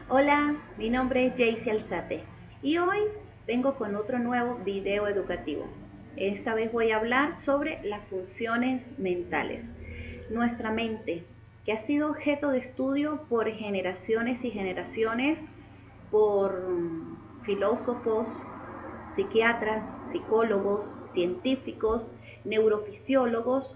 Hola, mi nombre es Jaycee Alzate y hoy vengo con otro nuevo video educativo. Esta vez voy a hablar sobre las funciones mentales. Nuestra mente, que ha sido objeto de estudio por generaciones y generaciones, por filósofos, psiquiatras, psicólogos, científicos, neurofisiólogos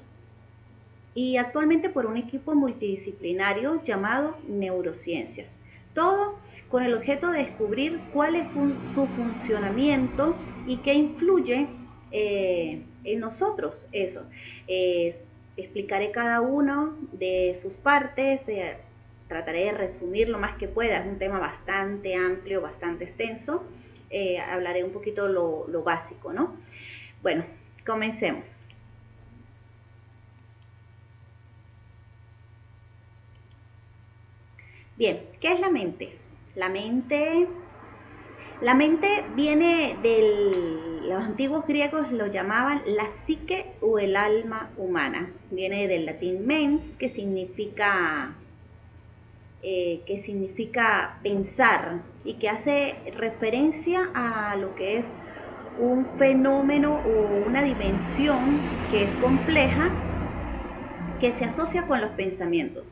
y actualmente por un equipo multidisciplinario llamado neurociencias. Todo con el objeto de descubrir cuál es su funcionamiento y qué influye en nosotros eso. Explicaré cada uno de sus partes, trataré de resumir lo más que pueda, es un tema bastante amplio, bastante extenso. Hablaré un poquito lo básico, ¿no? Bueno, comencemos. Bien, ¿qué es la mente? La mente, la mente viene los antiguos griegos lo llamaban la psique o el alma humana. Viene del latín mens, que significa pensar y que hace referencia a lo que es un fenómeno o una dimensión que es compleja, que se asocia con los pensamientos.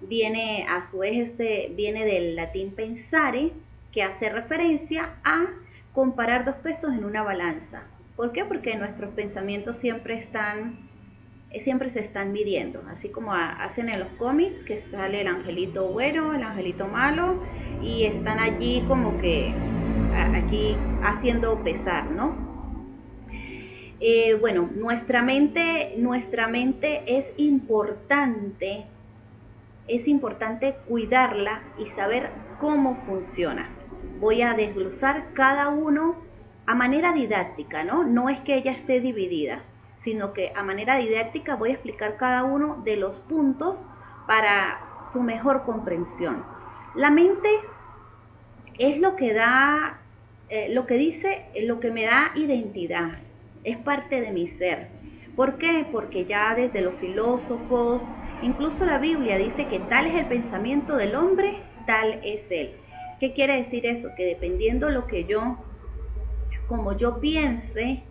Viene a su vez viene del latín pensare, que hace referencia a comparar dos pesos en una balanza. ¿Por qué? Porque nuestros pensamientos siempre se están midiendo, así como hacen en los cómics, que sale el angelito bueno, el angelito malo, y están allí como que aquí haciendo pesar, ¿no? Bueno, nuestra mente es importante cuidarla y saber cómo funciona. Voy a desglosar cada uno a manera didáctica, ¿no? No es que ella esté dividida, sino que a manera didáctica voy a explicar cada uno de los puntos para su mejor comprensión. La mente es lo que da, lo que dice, lo que me da identidad, es parte de mi ser. ¿Por qué? Porque ya desde los filósofos, incluso la Biblia dice que tal es el pensamiento del hombre, tal es él. ¿Qué quiere decir eso? Que dependiendo como yo piense,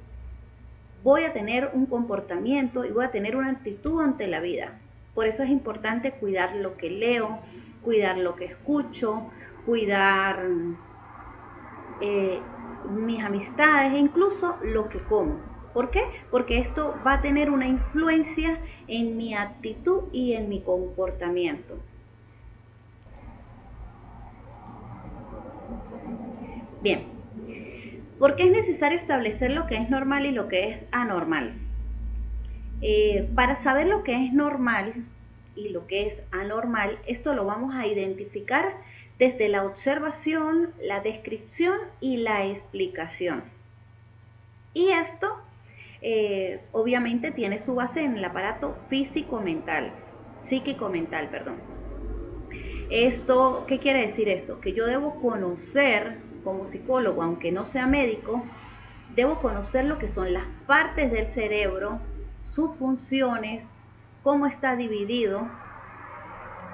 voy a tener un comportamiento y voy a tener una actitud ante la vida. Por eso es importante cuidar lo que leo, cuidar lo que escucho, cuidar mis amistades e incluso lo que como. ¿Por qué? Porque esto va a tener una influencia en mi actitud y en mi comportamiento. Bien, ¿por qué es necesario establecer lo que es normal y lo que es anormal? Para saber lo que es normal y lo que es anormal, esto lo vamos a identificar desde la observación, la descripción y la explicación. Y esto obviamente tiene su base en el aparato psíquico-mental, perdón. Esto, ¿qué quiere decir esto? Que yo debo conocer como psicólogo, aunque no sea médico, debo conocer lo que son las partes del cerebro, sus funciones, cómo está dividido,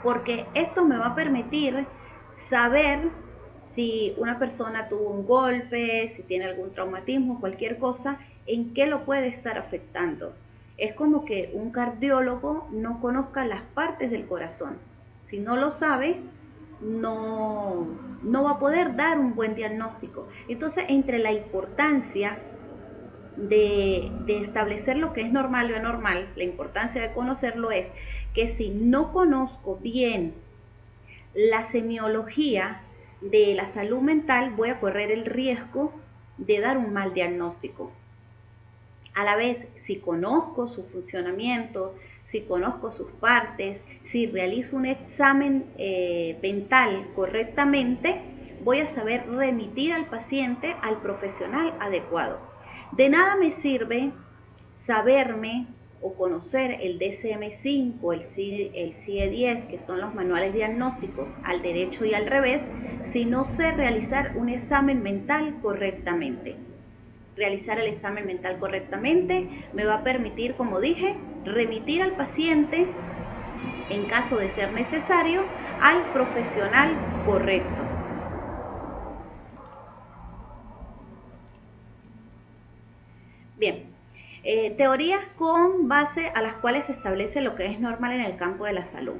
porque esto me va a permitir saber si una persona tuvo un golpe, si tiene algún traumatismo, cualquier cosa, en qué lo puede estar afectando. Es como que un cardiólogo no conozca las partes del corazón. Si no lo sabe, no va a poder dar un buen diagnóstico. Entonces, entre la importancia de establecer lo que es normal o anormal, la importancia de conocerlo es que si no conozco bien la semiología de la salud mental, voy a correr el riesgo de dar un mal diagnóstico. A la vez, si conozco su funcionamiento, si conozco sus partes, si realizo un examen mental correctamente, voy a saber remitir al paciente al profesional adecuado. De nada me sirve saberme o conocer el DSM-5, el CIE-10, que son los manuales diagnósticos al derecho y al revés, si no sé realizar un examen mental correctamente. Realizar el examen mental correctamente me va a permitir, como dije, remitir al paciente, en caso de ser necesario, al profesional correcto. Teorías con base a las cuales se establece lo que es normal en el campo de la salud.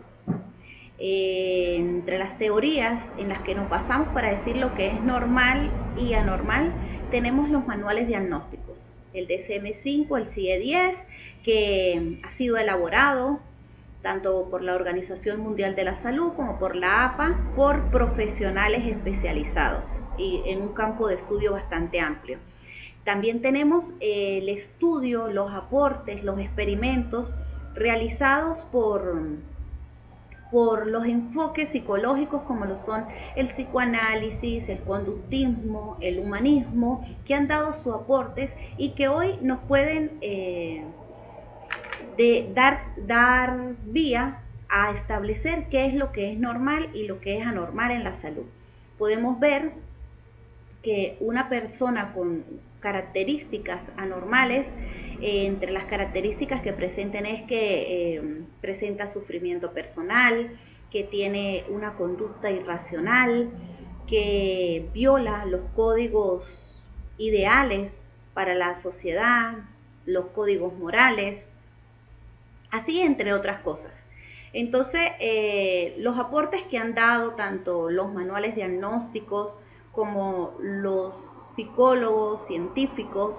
Entre las teorías en las que nos basamos para decir lo que es normal y anormal, tenemos los manuales diagnósticos, el DSM-5, el CIE-10, que ha sido elaborado tanto por la Organización Mundial de la Salud como por la APA, por profesionales especializados y en un campo de estudio bastante amplio. También tenemos el estudio, los aportes, los experimentos realizados por los enfoques psicológicos como lo son el psicoanálisis, el conductismo, el humanismo, que han dado sus aportes y que hoy nos pueden dar vía a establecer qué es lo que es normal y lo que es anormal en la salud. Podemos ver que una persona con características anormales, entre las características que presenten es que presenta sufrimiento personal, que tiene una conducta irracional, que viola los códigos ideales para la sociedad, los códigos morales, así entre otras cosas. Entonces, los aportes que han dado tanto los manuales diagnósticos como los psicólogos científicos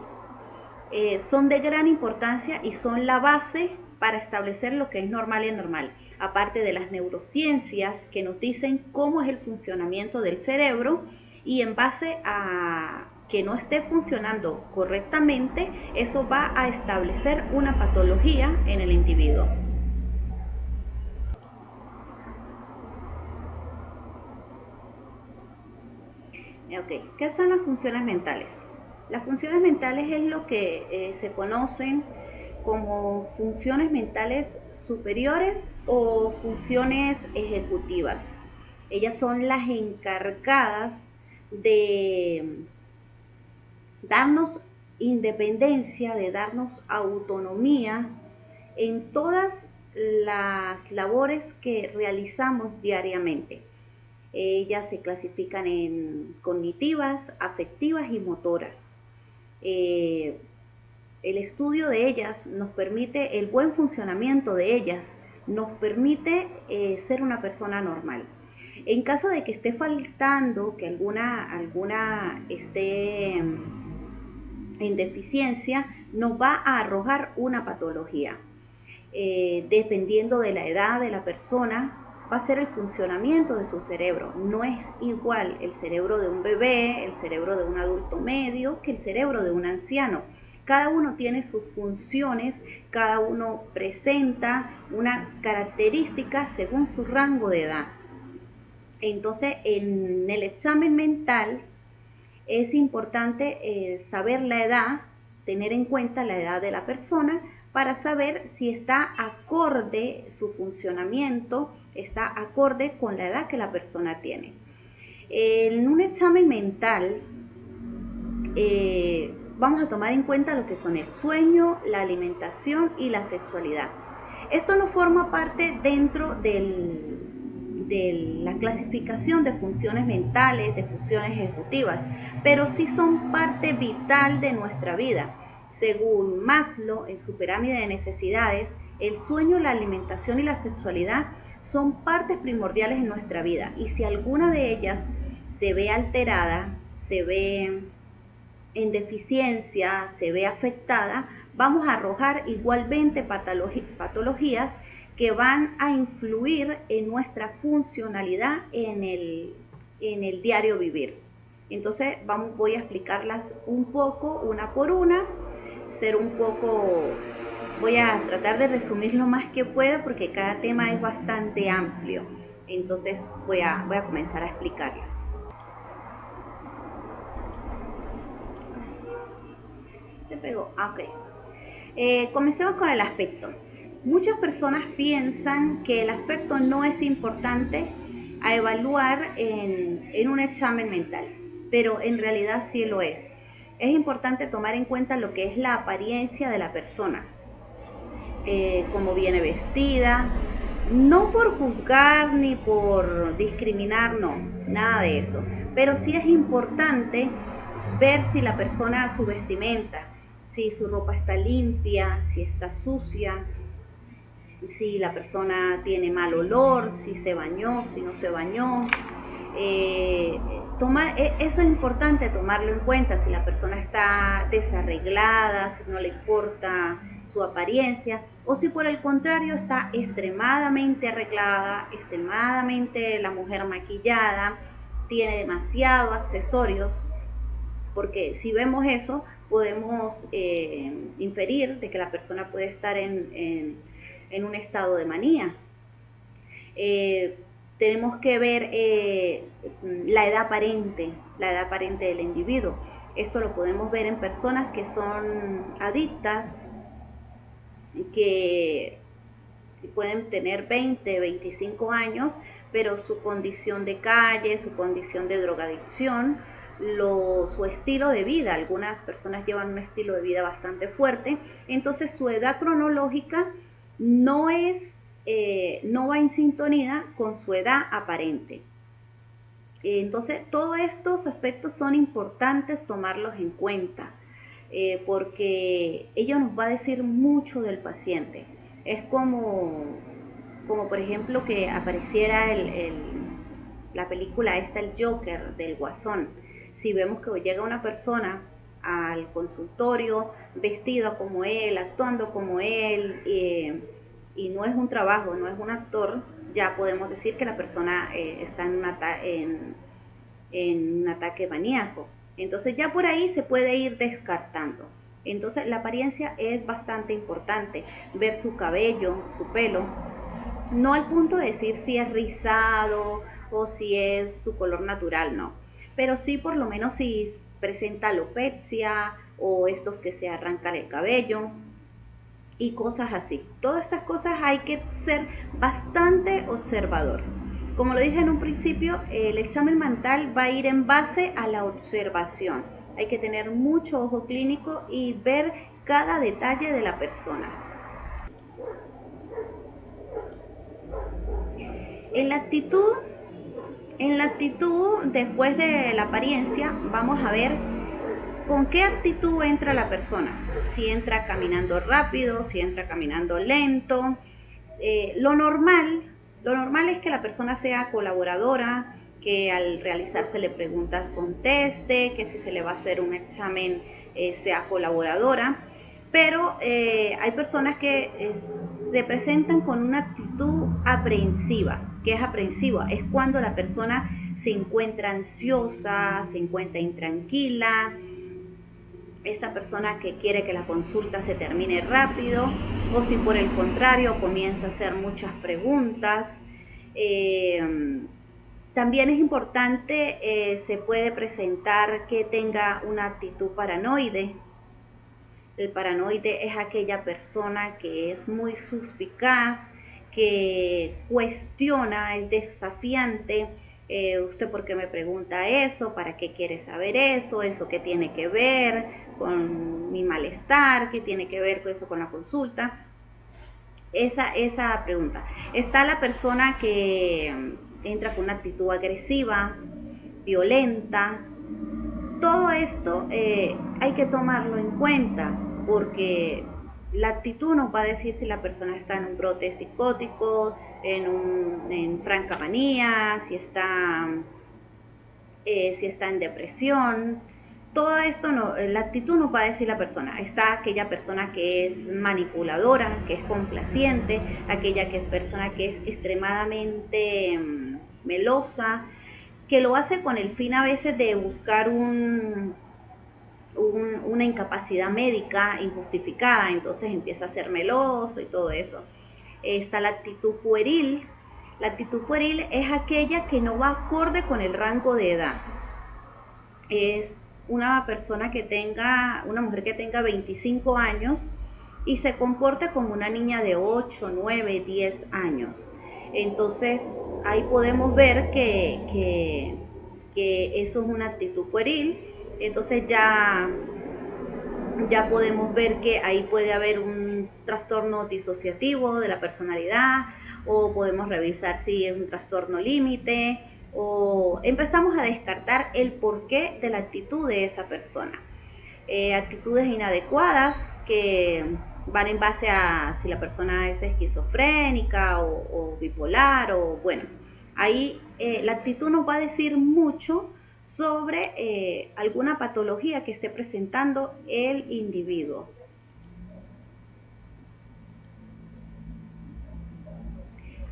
son de gran importancia y son la base para establecer lo que es normal y anormal, aparte de las neurociencias que nos dicen cómo es el funcionamiento del cerebro, y en base a que no esté funcionando correctamente, eso va a establecer una patología en el individuo. Okay. ¿Qué son las funciones mentales? Las funciones mentales es lo que se conocen como funciones mentales superiores o funciones ejecutivas. Ellas son las encargadas de darnos independencia, de darnos autonomía en todas las labores que realizamos diariamente. Ellas se clasifican en cognitivas, afectivas y motoras. El estudio de ellas nos permite, el buen funcionamiento de ellas nos permite ser una persona normal. En caso de que esté faltando, que alguna esté en deficiencia, nos va a arrojar una patología. Dependiendo de la edad de la persona, va a ser el funcionamiento de su cerebro. No es igual el cerebro de un bebé, el cerebro de un adulto medio, que el cerebro de un anciano. Cada uno tiene sus funciones, cada uno presenta una característica según su rango de edad. Entonces, en el examen mental es importante saber la edad, tener en cuenta la edad de la persona para saber si está acorde su funcionamiento, está acorde con la edad que la persona tiene. En un examen mental vamos a tomar en cuenta lo que son el sueño, la alimentación y la sexualidad. Esto no forma parte dentro de la clasificación de funciones mentales, de funciones ejecutivas, pero sí son parte vital de nuestra vida. Según Maslow, en su pirámide de necesidades, el sueño, la alimentación y la sexualidad son partes primordiales en nuestra vida, y si alguna de ellas se ve alterada, se ve en deficiencia, se ve afectada, vamos a arrojar igualmente patologías que van a influir en nuestra funcionalidad en el diario vivir. Entonces voy a explicarlas un poco, una por una, voy a tratar de resumir lo más que pueda porque cada tema es bastante amplio. Entonces voy a comenzar a explicarlas. Se pegó, ok. Comencemos con el aspecto. Muchas personas piensan que el aspecto no es importante a evaluar en un examen mental, pero en realidad sí lo es. Es importante tomar en cuenta lo que es la apariencia de la persona, cómo viene vestida, no por juzgar ni por discriminar, no, nada de eso, pero sí es importante ver si la persona, su vestimenta, si su ropa está limpia, si está sucia, si la persona tiene mal olor, si se bañó, si no se bañó. Eso es importante tomarlo en cuenta, si la persona está desarreglada, si no le importa su apariencia, o si por el contrario está extremadamente arreglada, extremadamente la mujer maquillada, tiene demasiados accesorios, porque si vemos eso podemos inferir de que la persona puede estar en un estado de manía. Tenemos que ver la edad aparente del individuo. Esto lo podemos ver en personas que son adictas, que pueden tener 20, 25 años, pero su condición de calle, su condición de drogadicción, su estilo de vida, algunas personas llevan un estilo de vida bastante fuerte, entonces su edad cronológica no va en sintonía con su edad aparente. Entonces todos estos aspectos son importantes tomarlos en cuenta, porque ello nos va a decir mucho del paciente. Es como por ejemplo que apareciera la película esta, el Joker del Guasón. Si vemos que llega una persona al consultorio vestida como él, actuando como él, y no es un trabajo, no es un actor, ya podemos decir que la persona está en un ataque maníaco. Entonces ya por ahí se puede ir descartando. Entonces la apariencia es bastante importante, ver su cabello, su pelo, no al punto de decir si es rizado o si es su color natural, no, pero sí por lo menos si presenta alopecia o estos que se arrancan el cabello y cosas así. Todas estas cosas hay que ser bastante observador. Como lo dije en un principio, el examen mental va a ir en base a la observación. Hay que tener mucho ojo clínico y ver cada detalle de la persona. En la actitud, después de la apariencia, vamos a ver con qué actitud entra la persona. Si entra caminando rápido, si entra caminando lento. Lo normal es que la persona sea colaboradora, que al realizársele preguntas conteste, que si se le va a hacer un examen sea colaboradora. Pero hay personas que se presentan con una actitud aprensiva. ¿Qué es aprensiva? Es cuando la persona se encuentra ansiosa, se encuentra intranquila, esta persona que quiere que la consulta se termine rápido, o si por el contrario comienza a hacer muchas preguntas. También es importante, se puede presentar que tenga una actitud paranoide. El paranoide es aquella persona que es muy suspicaz, que cuestiona, es desafiante. ¿Usted por qué me pregunta eso? ¿Para qué quiere saber eso? ¿Eso qué tiene que ver con mi malestar? ¿Qué tiene que ver con eso con la consulta? Esa pregunta. Está la persona que entra con una actitud agresiva, violenta. Todo esto hay que tomarlo en cuenta, porque la actitud nos va a decir si la persona está en un brote psicótico, en franca manía, si está en depresión. Todo esto, la actitud nos va a decir la persona. Está aquella persona que es manipuladora, que es complaciente, aquella persona que es extremadamente melosa, que lo hace con el fin a veces de buscar una incapacidad médica injustificada, entonces empieza a ser meloso y todo eso. Está la actitud pueril. La actitud pueril es aquella que no va acorde con el rango de edad. Es una mujer que tenga 25 años y se comporta como una niña de 8, 9, 10 años. Entonces ahí podemos ver que eso es una actitud pueril. Entonces ya podemos ver que ahí puede haber un trastorno disociativo de la personalidad, o podemos revisar si es un trastorno límite, o empezamos a descartar el porqué de la actitud de esa persona. actitudes inadecuadas que van en base a si la persona es esquizofrénica o bipolar o bueno, ahí la actitud nos va a decir mucho sobre alguna patología que esté presentando el individuo.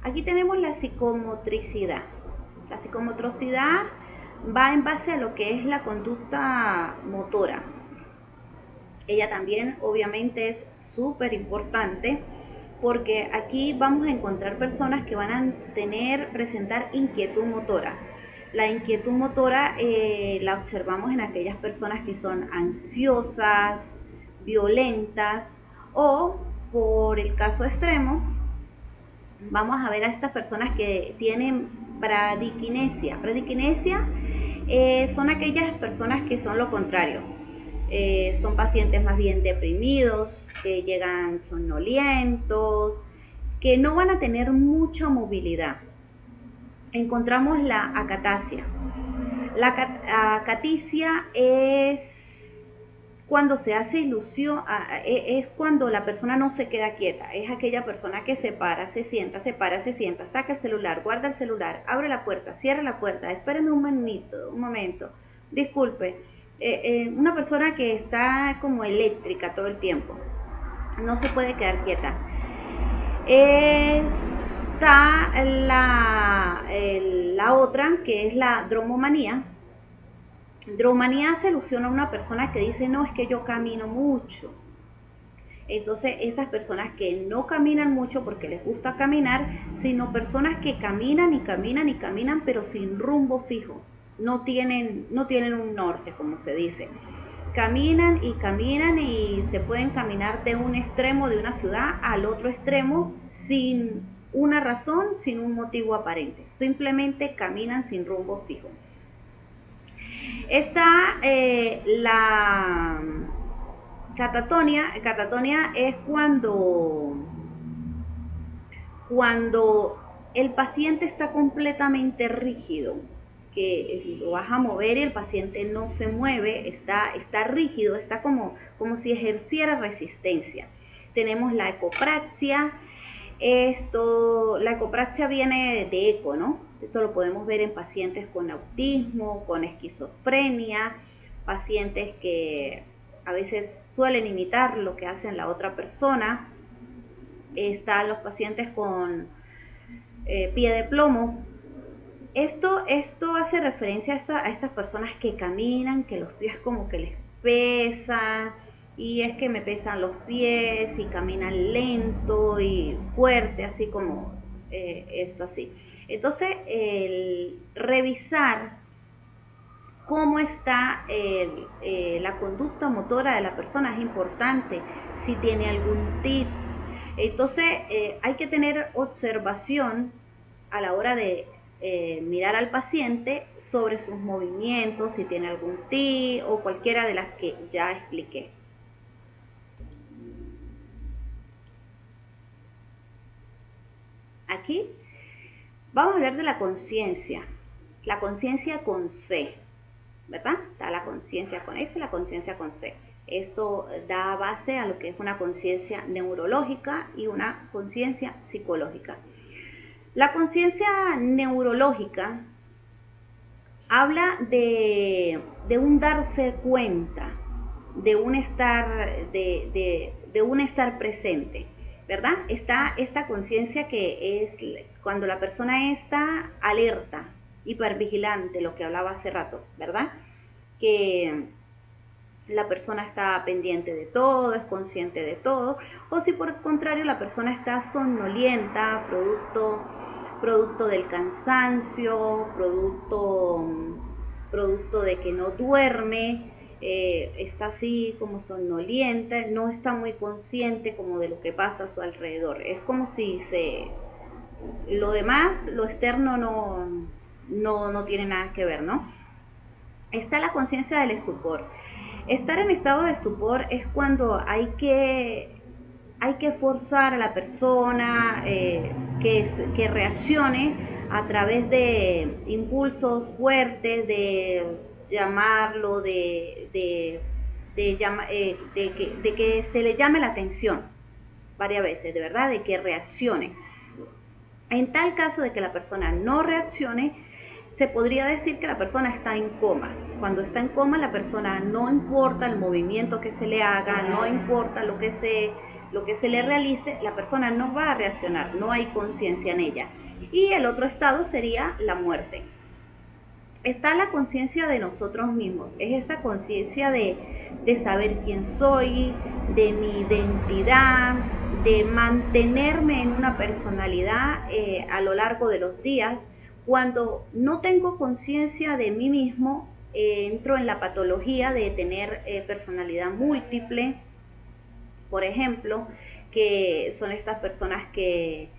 Aquí tenemos la psicomotricidad. La psicomotricidad va en base a lo que es la conducta motora. Ella también obviamente es súper importante porque aquí vamos a encontrar personas que van a presentar inquietud motora. La inquietud motora la observamos en aquellas personas que son ansiosas, violentas o, por el caso extremo, vamos a ver a estas personas que tienen bradiquinesia. Bradiquinesia son aquellas personas que son lo contrario. Son pacientes más bien deprimidos, que llegan somnolientos, que no van a tener mucha movilidad. Encontramos la acatasia. La acaticia es cuando se hace ilusión, es cuando la persona no se queda quieta, es aquella persona que se para, se sienta, saca el celular, guarda el celular, abre la puerta, cierra la puerta, espérame un momento, disculpe, una persona que está como eléctrica todo el tiempo, no se puede quedar quieta. Está la otra, que es la dromomanía. Dromomanía se alusiona a una persona que dice, no, es que yo camino mucho. Entonces, esas personas que no caminan mucho porque les gusta caminar, sino personas que caminan y caminan y caminan, pero sin rumbo fijo. No tienen un norte, como se dice. Caminan y se pueden caminar de un extremo de una ciudad al otro extremo sin una razón, sin un motivo aparente. Simplemente caminan sin rumbo fijo. Está la catatonia. Catatonia es cuando el paciente está completamente rígido, que lo vas a mover y el paciente no se mueve, está rígido, está como si ejerciera resistencia. Tenemos la ecopraxia. La ecopraxia viene de eco, ¿no? Esto lo podemos ver en pacientes con autismo, con esquizofrenia, pacientes que a veces suelen imitar lo que hacen la otra persona. Están los pacientes con pie de plomo. Esto hace referencia a estas personas que caminan, que los pies como que les pesan, y es que me pesan los pies y caminan lento y fuerte, así como esto así. Entonces, el revisar cómo está la conducta motora de la persona es importante, si tiene algún tic. Entonces, hay que tener observación a la hora de mirar al paciente sobre sus movimientos, si tiene algún tic o cualquiera de las que ya expliqué. Aquí vamos a hablar de la conciencia con C, ¿verdad? Está la conciencia con F, la conciencia con C. Esto da base a lo que es una conciencia neurológica y una conciencia psicológica. La conciencia neurológica habla de un darse cuenta, de un estar presente, ¿verdad? Está esta conciencia que es cuando la persona está alerta, hipervigilante, lo que hablaba hace rato, ¿verdad? Que la persona está pendiente de todo, es consciente de todo, o si por el contrario la persona está somnolienta, producto del cansancio, producto de que no duerme, está así como somnolienta, no está muy consciente como de lo que pasa a su alrededor. Es como si lo demás, lo externo no tiene nada que ver, ¿no? Está la conciencia del estupor. Estar en estado de estupor es cuando hay que forzar a la persona que reaccione a través de impulsos fuertes, de llamarlo, de de que se le llame la atención varias veces, de verdad, de que reaccione. En tal caso de que la persona no reaccione, se podría decir que la persona está en coma. Cuando está en coma, la persona no importa el movimiento que se le haga, no importa lo que se le realice, la persona no va a reaccionar, no hay conciencia en ella. Y el otro estado sería la muerte. Está la conciencia de nosotros mismos, es esa conciencia de saber quién soy, de mi identidad, de mantenerme en una personalidad a lo largo de los días. Cuando no tengo conciencia de mí mismo, entro en la patología de tener personalidad múltiple, por ejemplo, que son estas personas que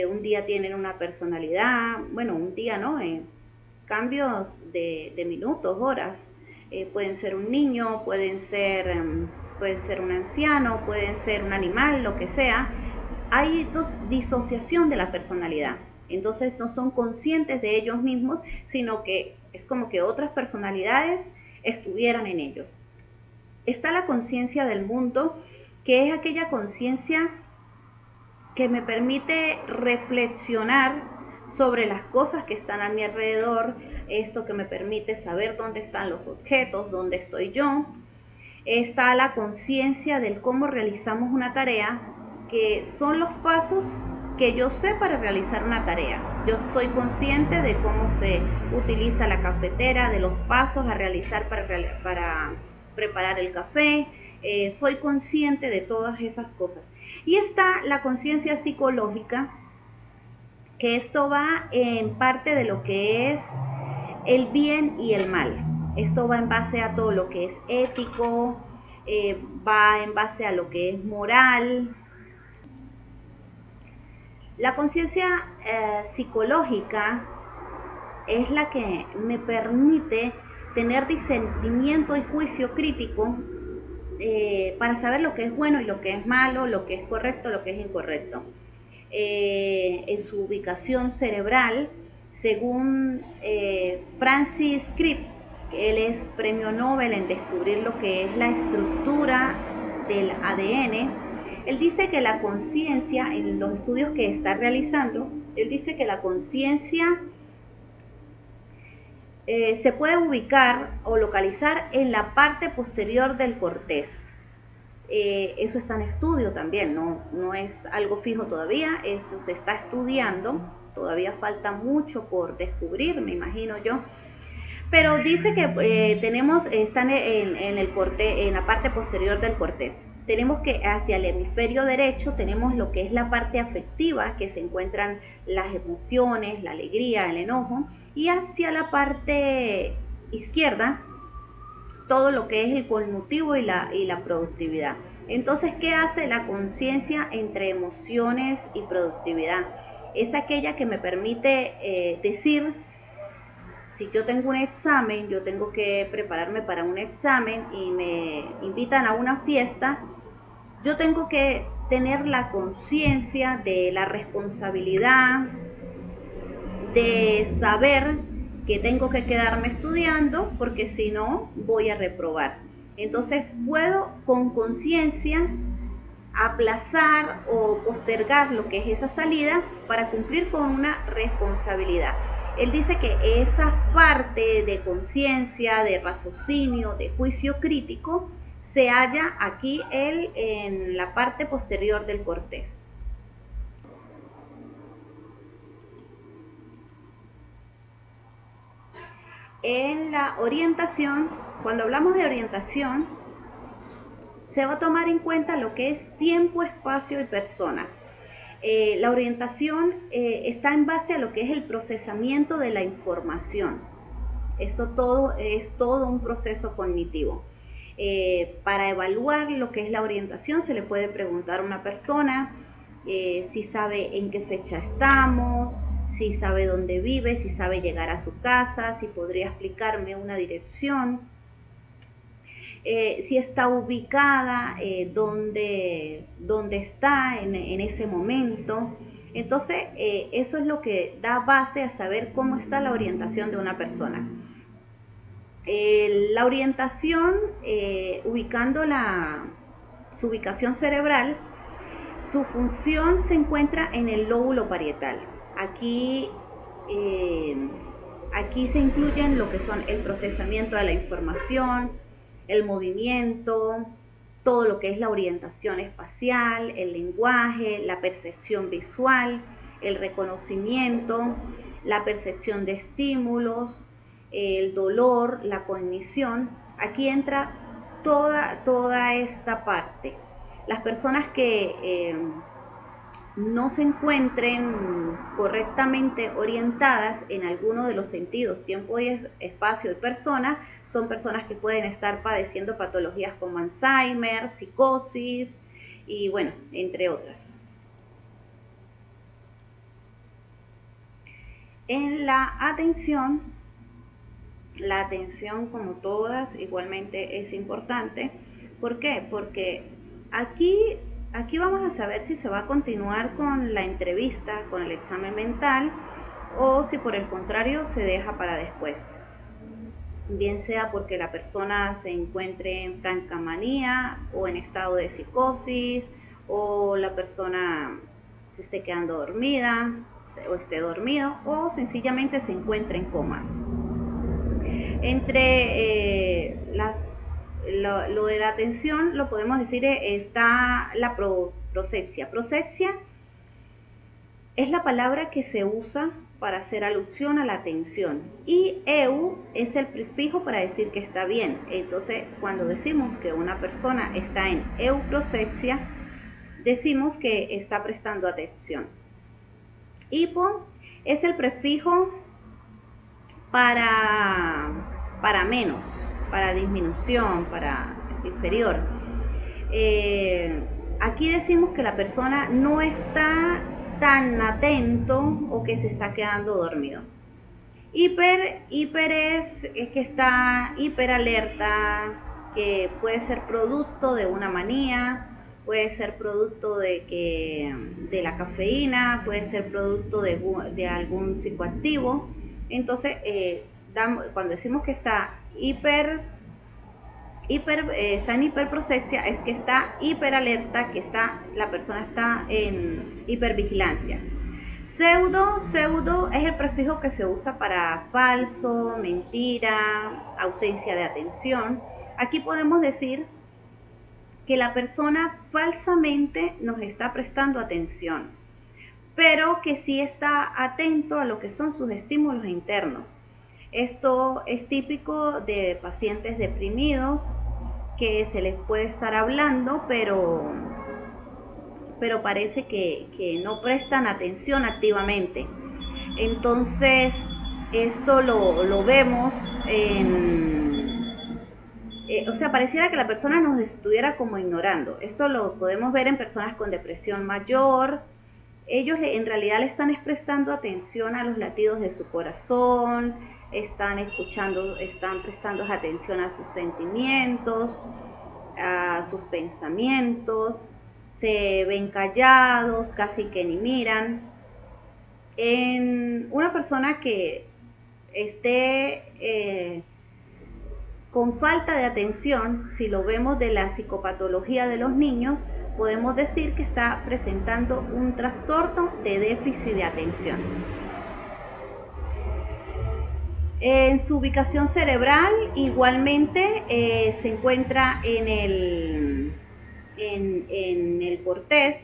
un día tienen una personalidad, bueno, un día no, cambios de minutos, horas. Pueden ser un niño, pueden ser un anciano, pueden ser un animal, lo que sea. Hay disociación de la personalidad. Entonces no son conscientes de ellos mismos, sino que es como que otras personalidades estuvieran en ellos. Está la conciencia del mundo, que es aquella conciencia que me permite reflexionar sobre las cosas que están a mi alrededor, esto que me permite saber dónde están los objetos, dónde estoy yo. Está la conciencia del cómo realizamos una tarea, que son los pasos que yo sé para realizar una tarea. Yo soy consciente de cómo se utiliza la cafetera, de los pasos a realizar para preparar el café. Soy consciente de todas esas cosas. Y está la conciencia psicológica, que esto va en parte de lo que es el bien y el mal. Esto va en base a todo lo que es ético, va en base a lo que es moral. La conciencia psicológica es la que me permite tener discernimiento y juicio crítico para saber lo que es bueno y lo que es malo, lo que es correcto, lo que es incorrecto. En su ubicación cerebral, según Francis Crick, él es premio Nobel en descubrir lo que es la estructura del ADN. Él dice que la conciencia, en los estudios que está realizando, él dice que la conciencia se puede ubicar o localizar en la parte posterior del cortés. Eso está en estudio también, no es algo fijo todavía, eso se está estudiando, todavía falta mucho por descubrir, me imagino yo. Pero dice que están en la parte posterior del cortés. Tenemos que hacia el hemisferio derecho tenemos lo que es la parte afectiva, que se encuentran las emociones, la alegría, el enojo, y hacia la parte izquierda todo lo que es el cognitivo y la productividad. Entonces, ¿qué hace la conciencia entre emociones y productividad? Es aquella que me permite decir, si yo tengo un examen, yo tengo que prepararme para un examen y me invitan a una fiesta, yo tengo que tener la conciencia de la responsabilidad, de saber que tengo que quedarme estudiando porque si no voy a reprobar. Entonces puedo con conciencia aplazar o postergar lo que es esa salida para cumplir con una responsabilidad. Él dice que esa parte de conciencia, de raciocinio, de juicio crítico, se halla aquí en la parte posterior del cortés. En la orientación, cuando hablamos de orientación, se va a tomar en cuenta lo que es tiempo, espacio y persona. La orientación está en base a lo que es el procesamiento de la información. Esto todo es todo un proceso cognitivo. Para evaluar lo que es la orientación se le puede preguntar a una persona si sabe en qué fecha estamos, si sabe dónde vive, si sabe llegar a su casa, si podría explicarme una dirección, si está ubicada, dónde está en ese momento. Entonces, eso es lo que da base a saber cómo está la orientación de una persona. La orientación, ubicando su ubicación cerebral, su función se encuentra en el lóbulo parietal. Aquí, aquí se incluyen lo que son el procesamiento de la información, el movimiento, todo lo que es la orientación espacial, el lenguaje, la percepción visual, el reconocimiento, la percepción de estímulos, el dolor, la cognición. Aquí entra toda esta parte. Las personas que no se encuentren correctamente orientadas en alguno de los sentidos, tiempo y espacio de persona, son personas que pueden estar padeciendo patologías como Alzheimer, psicosis y bueno, entre otras. En la atención como todas igualmente es importante. ¿Por qué? Porque aquí vamos a saber si se va a continuar con la entrevista, con el examen mental, o si por el contrario se deja para después. Bien sea porque la persona se encuentre en franca manía o en estado de psicosis, o la persona se esté quedando dormida o esté dormido, o sencillamente se encuentre en coma. Entre lo de la atención, lo podemos decir, está la prosexia. Prosexia es la palabra que se usa para hacer alusión a la atención, y eu es el prefijo para decir que está bien. Entonces, cuando decimos que una persona está en euprosexia, decimos que está prestando atención. Hipo es el prefijo para menos, para disminución, para inferior. Aquí decimos que la persona no está tan atento o que se está quedando dormido. Hiper es que está hiperalerta, que puede ser producto de una manía, puede ser producto de la cafeína, puede ser producto de algún psicoactivo. Entonces, cuando decimos que está está en hiperprosexia, es que está hiperalerta, que la persona está en hipervigilancia. Pseudo es el prefijo que se usa para falso, mentira, ausencia de atención. Aquí podemos decir que la persona falsamente nos está prestando atención, pero que sí está atento a lo que son sus estímulos internos. Esto es típico de pacientes deprimidos, que se les puede estar hablando, pero parece que no prestan atención activamente. Entonces, esto lo vemos o sea, pareciera que la persona nos estuviera como ignorando. Esto lo podemos ver en personas con depresión mayor. Ellos en realidad le están prestando atención a los latidos de su corazón, están prestando atención a sus sentimientos, a sus pensamientos, se ven callados, casi que ni miran. En una persona que esté con falta de atención, si lo vemos de la psicopatología de los niños, podemos decir que está presentando un trastorno de déficit de atención. En su ubicación cerebral igualmente se encuentra en el cortés.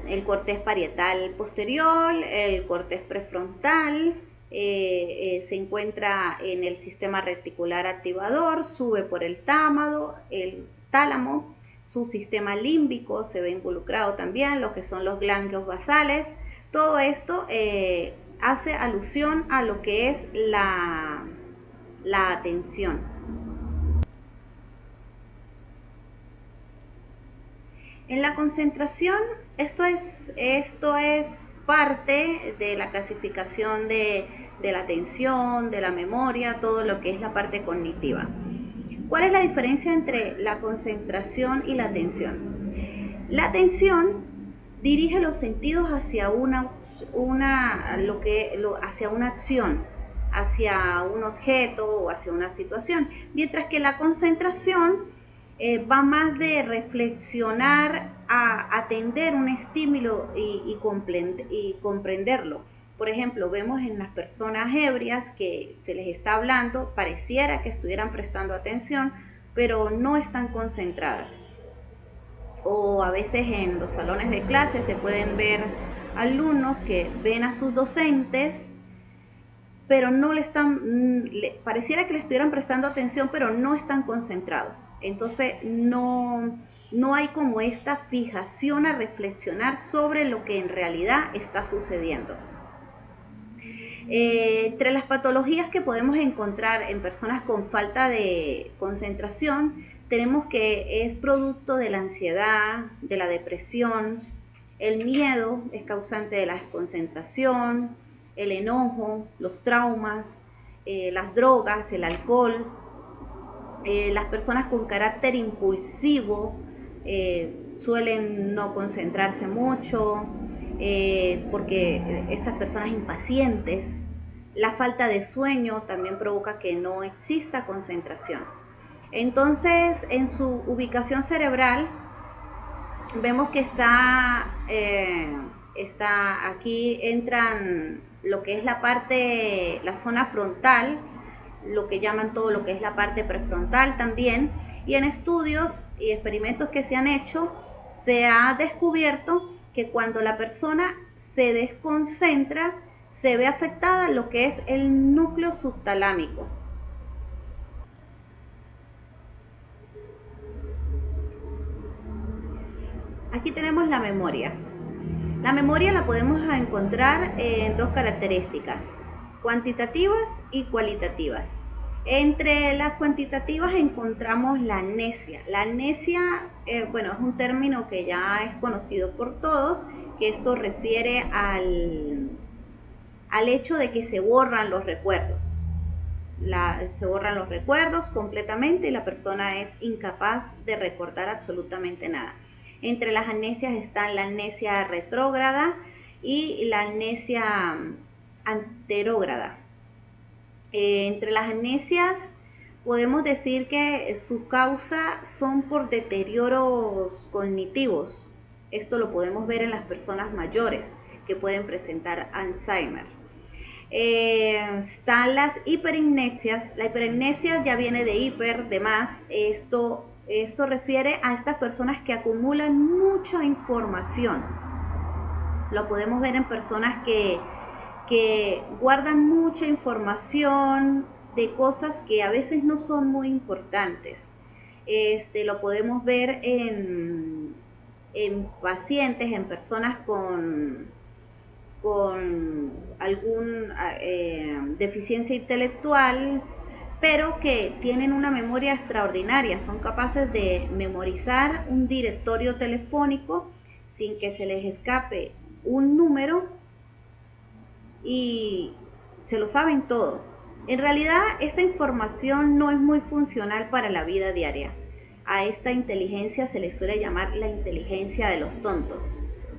El cortés parietal posterior, el cortés prefrontal, se encuentra en el sistema reticular activador, sube por el tálamo, su sistema límbico se ve involucrado también, lo que son los ganglios basales. Todo esto hace alusión a lo que es la atención. En la concentración, esto es parte de la clasificación de la atención, de la memoria, todo lo que es la parte cognitiva. ¿Cuál es la diferencia entre la concentración y la atención? La atención dirige los sentidos hacia una hacia una acción, hacia un objeto o hacia una situación, mientras que la concentración va más de reflexionar a atender un estímulo y comprenderlo. Por ejemplo, vemos en las personas ebrias que se les está hablando, pareciera que estuvieran prestando atención, pero no están concentradas. O a veces en los salones de clase se pueden ver alumnos que ven a sus docentes, pero no pareciera que le estuvieran prestando atención, pero no están concentrados. Entonces no hay como esta fijación a reflexionar sobre lo que en realidad está sucediendo. Entre las patologías que podemos encontrar en personas con falta de concentración, tenemos que es producto de la ansiedad, de la depresión, el miedo es causante de la desconcentración, el enojo, los traumas, las drogas, el alcohol, las personas con carácter impulsivo suelen no concentrarse mucho, porque estas personas impacientes, la falta de sueño también provoca que no exista concentración. Entonces, en su ubicación cerebral, vemos que está aquí entran lo que es la zona frontal, lo que llaman todo lo que es la parte prefrontal también, y en estudios y experimentos que se han hecho, se ha descubierto que cuando la persona se desconcentra, se ve afectada lo que es el núcleo subtalámico. Aquí tenemos la memoria. La memoria la podemos encontrar en dos características, cuantitativas y cualitativas. Entre las cuantitativas encontramos la amnesia. La amnesia, es un término que ya es conocido por todos, que esto refiere al hecho de que se borran los recuerdos. Se borran los recuerdos completamente y la persona es incapaz de recordar absolutamente nada. Entre las amnesias están la amnesia retrógrada y la amnesia anterógrada. Entre las amnesias podemos decir que sus causas son por deterioros cognitivos. Esto lo podemos ver en las personas mayores que pueden presentar Alzheimer. Están las hiperamnesias. La hiperamnesia ya viene de hiper, de más. Esto refiere a estas personas que acumulan mucha información. Lo podemos ver en personas que guardan mucha información de cosas que a veces no son muy importantes. Lo podemos ver en pacientes, en personas con alguna deficiencia intelectual, pero que tienen una memoria extraordinaria, son capaces de memorizar un directorio telefónico sin que se les escape un número y se lo saben todo. En realidad esta información no es muy funcional para la vida diaria. A esta inteligencia se le suele llamar la inteligencia de los tontos,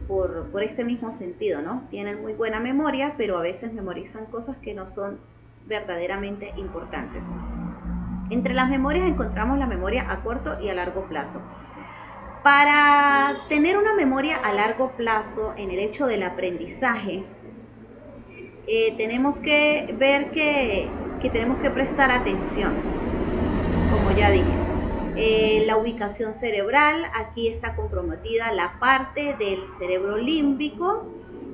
por este mismo sentido, ¿no? Tienen muy buena memoria, pero a veces memorizan cosas que no son verdaderamente importantes. Entre las memorias encontramos la memoria a corto y a largo plazo. Para tener una memoria a largo plazo en el hecho del aprendizaje, tenemos que ver que tenemos que prestar atención, como ya dije. La ubicación cerebral, aquí está comprometida la parte del cerebro límbico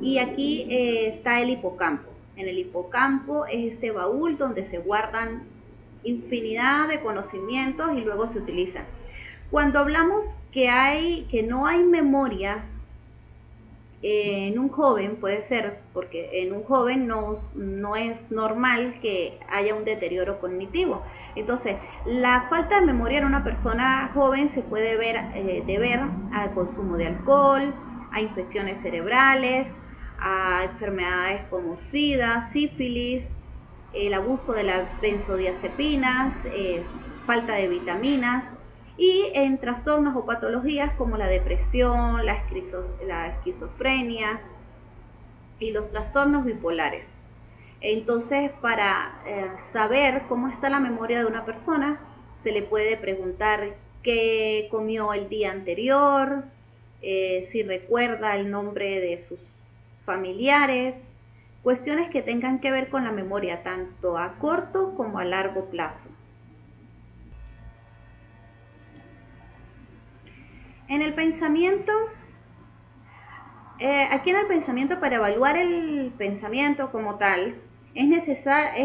y aquí está el hipocampo. En el hipocampo es este baúl donde se guardan infinidad de conocimientos y luego se utilizan. Cuando hablamos que no hay memoria en un joven, puede ser porque en un joven no es normal que haya un deterioro cognitivo. Entonces, la falta de memoria en una persona joven se puede deber al consumo de alcohol, a infecciones cerebrales, a enfermedades como SIDA, sífilis, el abuso de las benzodiazepinas, falta de vitaminas, y en trastornos o patologías como la depresión, la esquizofrenia, y los trastornos bipolares. Entonces, para saber cómo está la memoria de una persona, se le puede preguntar qué comió el día anterior, si recuerda el nombre de sus familiares, cuestiones que tengan que ver con la memoria, tanto a corto como a largo plazo. En el pensamiento, aquí en el pensamiento, para evaluar el pensamiento como tal, es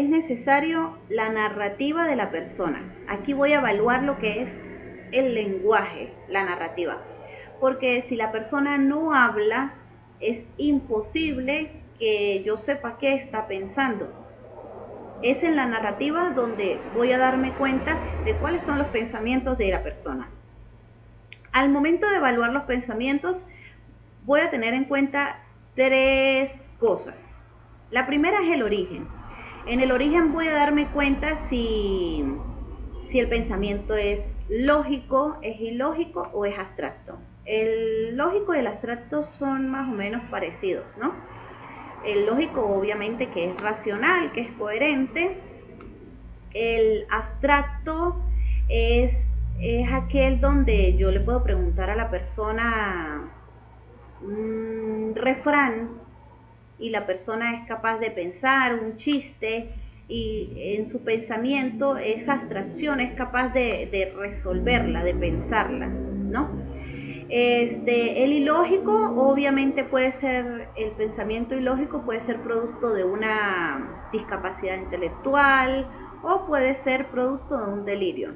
necesario la narrativa de la persona. Aquí voy a evaluar lo que es el lenguaje, la narrativa. Porque si la persona no habla, es imposible que yo sepa qué está pensando. Es en la narrativa donde voy a darme cuenta de cuáles son los pensamientos de la persona. Al momento de evaluar los pensamientos, voy a tener en cuenta 3 cosas. La primera es el origen. En el origen voy a darme cuenta si el pensamiento es lógico, es ilógico o es abstracto. El lógico y el abstracto son más o menos parecidos, ¿no? El lógico obviamente que es racional, que es coherente. El abstracto es aquel donde yo le puedo preguntar a la persona un refrán y la persona es capaz de pensar un chiste y en su pensamiento esa abstracción es capaz de resolverla, de pensarla, ¿no? El ilógico obviamente puede ser, el pensamiento ilógico puede ser producto de una discapacidad intelectual o puede ser producto de un delirio.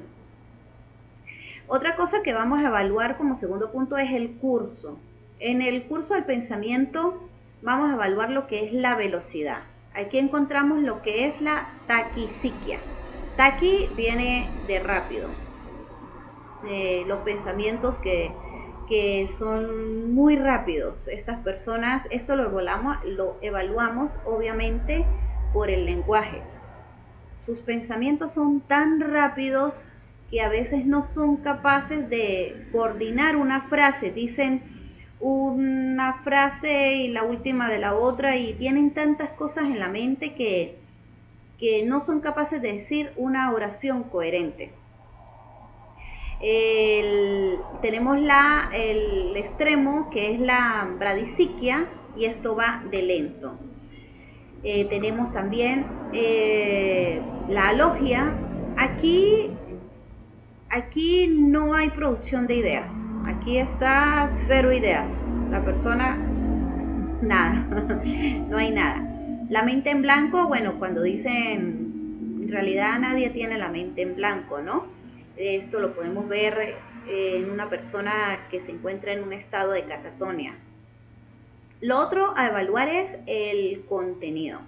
Otra cosa que vamos a evaluar como segundo punto es el curso. En el curso del pensamiento vamos a evaluar lo que es la velocidad. Aquí encontramos lo que es la taquipsiquia. Taqui viene de rápido. Los pensamientos que son muy rápidos. Estas personas, esto lo evaluamos obviamente por el lenguaje. Sus pensamientos son tan rápidos que a veces no son capaces de coordinar una frase. Dicen una frase y la última de la otra y tienen tantas cosas en la mente que no son capaces de decir una oración coherente. Tenemos el extremo que es la bradisiquia y esto va de lento. Tenemos también la alogia. Aquí no hay producción de ideas. Aquí está 0 ideas. La persona, nada. No hay nada. La mente en blanco, bueno, cuando dicen, en realidad nadie tiene la mente en blanco, ¿no? Esto lo podemos ver en una persona que se encuentra en un estado de catatonia. Lo otro a evaluar es el contenido.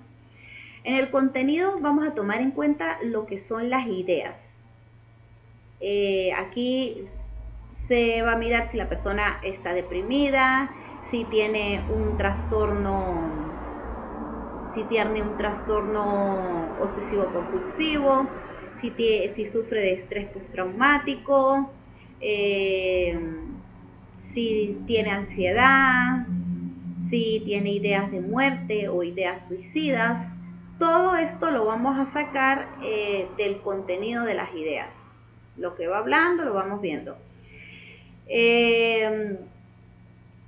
En el contenido vamos a tomar en cuenta lo que son las ideas. Aquí se va a mirar si la persona está deprimida, si tiene un trastorno obsesivo compulsivo, si sufre de estrés postraumático, si tiene ansiedad, si tiene ideas de muerte o ideas suicidas. Todo esto lo vamos a sacar del contenido de las ideas. Lo que va hablando lo vamos viendo.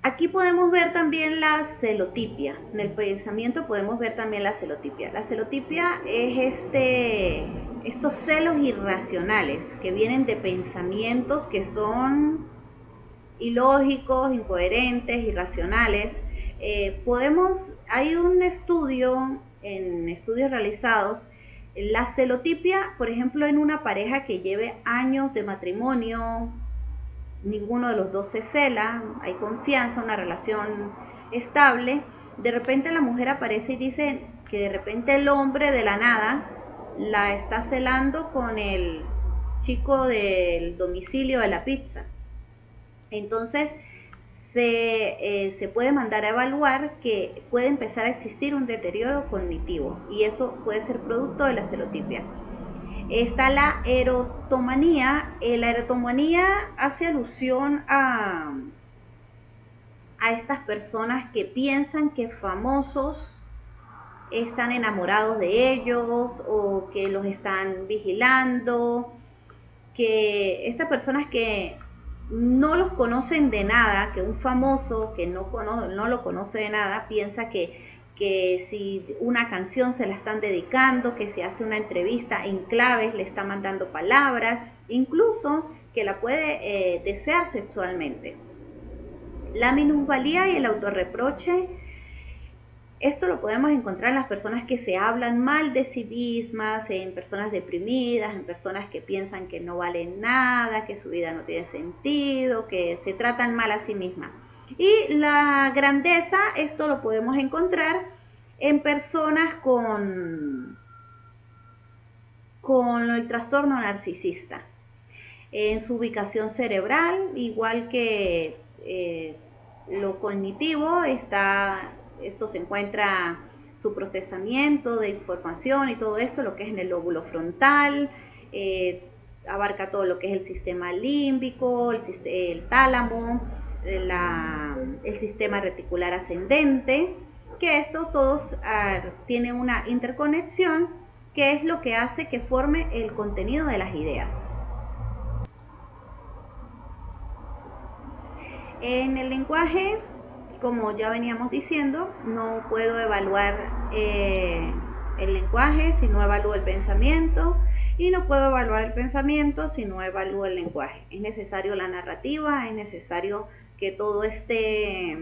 Aquí podemos ver también la celotipia. En el pensamiento podemos ver también la celotipia. La celotipia es estos celos irracionales que vienen de pensamientos que son ilógicos, incoherentes, irracionales. Hay un estudio, en estudios realizados, la celotipia, por ejemplo, en una pareja que lleve años de matrimonio, ninguno de los dos se cela, hay confianza, una relación estable, de repente la mujer aparece y dice que de repente el hombre de la nada la está celando con el chico del domicilio de la pizza. Entonces se puede mandar a evaluar que puede empezar a existir un deterioro cognitivo y eso puede ser producto de la celotipia. Está la erotomanía. La erotomanía hace alusión a a estas personas que piensan que famosos están enamorados de ellos o que los están vigilando, que estas personas que no los conocen de nada, que un famoso que no lo conoce de nada piensa que si una canción se la están dedicando, que si hace una entrevista en claves le está mandando palabras, incluso que la puede desear sexualmente. La minusvalía y el autorreproche, esto lo podemos encontrar en las personas que se hablan mal de sí mismas, en personas deprimidas, en personas que piensan que no valen nada, que su vida no tiene sentido, que se tratan mal a sí mismas. Y la grandeza, esto lo podemos encontrar en personas con el trastorno narcisista. En su ubicación cerebral, igual que lo cognitivo, esto se encuentra su procesamiento de información y todo esto, lo que es en el lóbulo frontal, abarca todo lo que es el sistema límbico, el tálamo, el sistema reticular ascendente, que esto todos tienen una interconexión que es lo que hace que forme el contenido de las ideas. En el lenguaje, como ya veníamos diciendo, no puedo evaluar el lenguaje si no evalúo el pensamiento, y no puedo evaluar el pensamiento si no evalúo el lenguaje. Es necesario la narrativa, es necesario que todo esté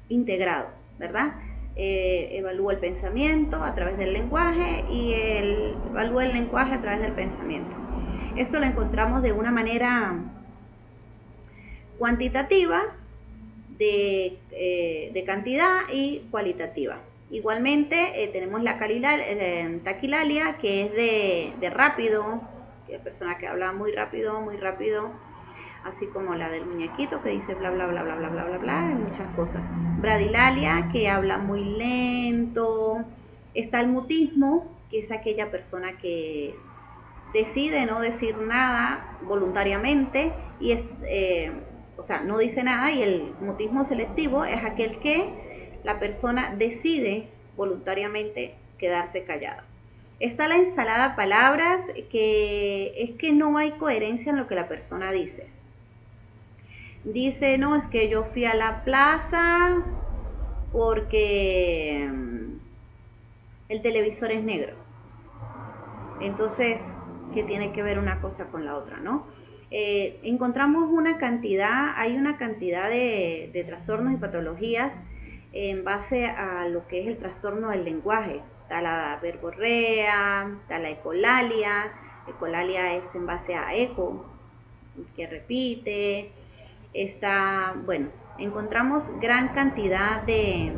integrado, ¿verdad? Evalúo el pensamiento a través del lenguaje y evalúo el lenguaje a través del pensamiento. Esto lo encontramos de una manera cuantitativa, de cantidad, y cualitativa. Igualmente tenemos la taquilalia, que es de rápido, que es persona que habla muy rápido, así como la del muñequito que dice bla bla bla bla bla bla bla bla, y muchas cosas. Bradilalia, que habla muy lento. Está el mutismo, que es aquella persona que decide no decir nada voluntariamente y no dice nada, y el mutismo selectivo es aquel que la persona decide voluntariamente quedarse callada. Está la ensalada palabras, que es que no hay coherencia en lo que la persona dice. Dice, no, es que yo fui a la plaza porque el televisor es negro. Entonces, ¿qué tiene que ver una cosa con la otra, no? Encontramos hay una cantidad de trastornos y patologías en base a lo que es el trastorno del lenguaje. Está la verborrea, está la ecolalia. Ecolalia es en base a eco, que repite. Encontramos gran cantidad de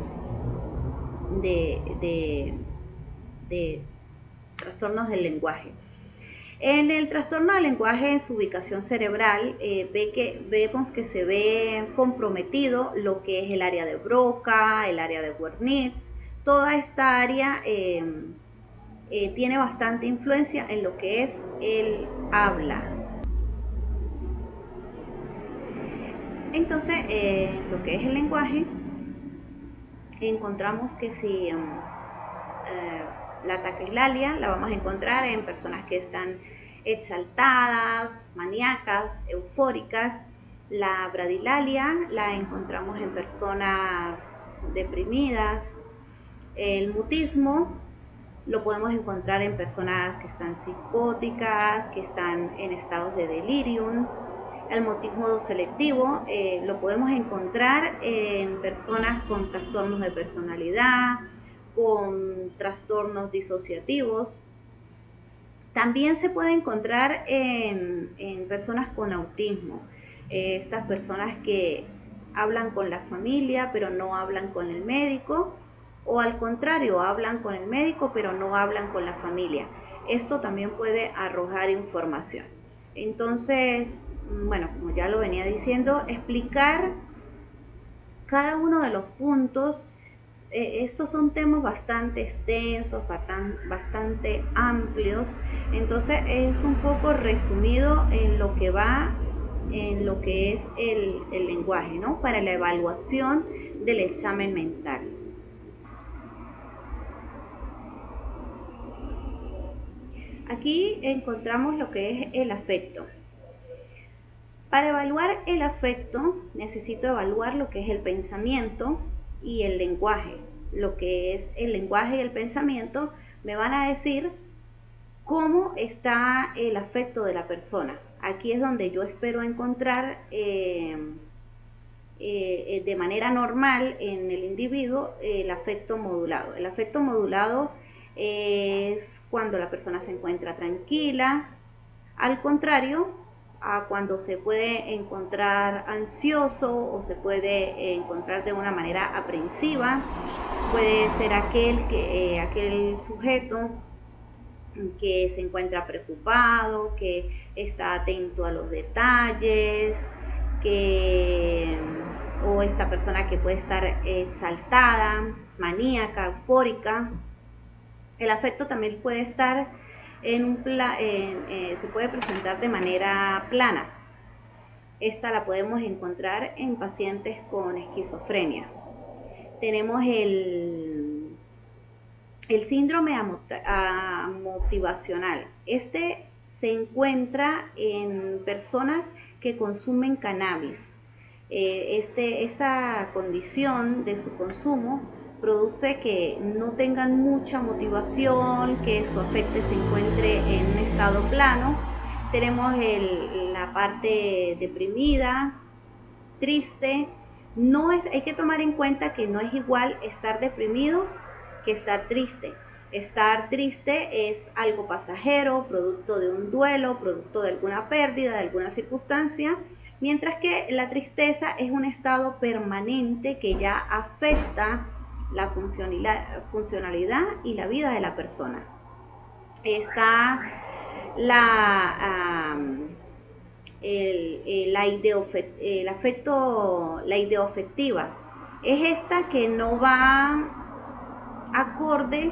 trastornos del lenguaje. En el trastorno del lenguaje, en su ubicación cerebral, vemos que se ve comprometido lo que es el área de Broca, el área de Wernicke. Toda esta área tiene bastante influencia en lo que es el habla. Entonces, lo que es el lenguaje, encontramos que si la taquilalia la vamos a encontrar en personas que están exaltadas, maníacas, eufóricas. La bradilalia la encontramos en personas deprimidas. El mutismo lo podemos encontrar en personas que están psicóticas, que están en estados de delirium. El mutismo selectivo lo podemos encontrar en personas con trastornos de personalidad, con trastornos disociativos. También se puede encontrar en personas con autismo. Estas personas que hablan con la familia pero no hablan con el médico, o al contrario, hablan con el médico pero no hablan con la familia. Esto también puede arrojar información. Entonces, como ya lo venía diciendo, explicar cada uno de los puntos. Estos son temas bastante extensos, bastante amplios, entonces es un poco resumido en lo que va en lo que es el lenguaje, ¿no? Para la evaluación del examen mental. Aquí encontramos lo que es el afecto. Para evaluar el afecto necesito evaluar lo que es el pensamiento y el lenguaje. Lo que es el lenguaje y el pensamiento me van a decir cómo está el afecto de la persona. Aquí es donde yo espero encontrar de manera normal en el individuo el afecto modulado. El afecto modulado es cuando la persona se encuentra tranquila, al contrario a cuando se puede encontrar ansioso o se puede encontrar de una manera aprensiva. Puede ser aquel sujeto que se encuentra preocupado, que está atento a los detalles, o esta persona que puede estar exaltada, maníaca, eufórica. El afecto también puede estar se puede presentar de manera plana. Esta la podemos encontrar en pacientes con esquizofrenia. Tenemos el síndrome amotivacional. Este se encuentra en personas que consumen cannabis. Esta condición de su consumo produce que no tengan mucha motivación, que su afecto se encuentre en un estado plano. Tenemos la parte deprimida, triste. Hay que tomar en cuenta que no es igual estar deprimido que estar triste. Estar triste es algo pasajero, producto de un duelo, producto de alguna pérdida, de alguna circunstancia, mientras que la tristeza es un estado permanente que ya afecta la funcionalidad y la vida de la persona. Está la ideoafectiva. Es esta que no va acorde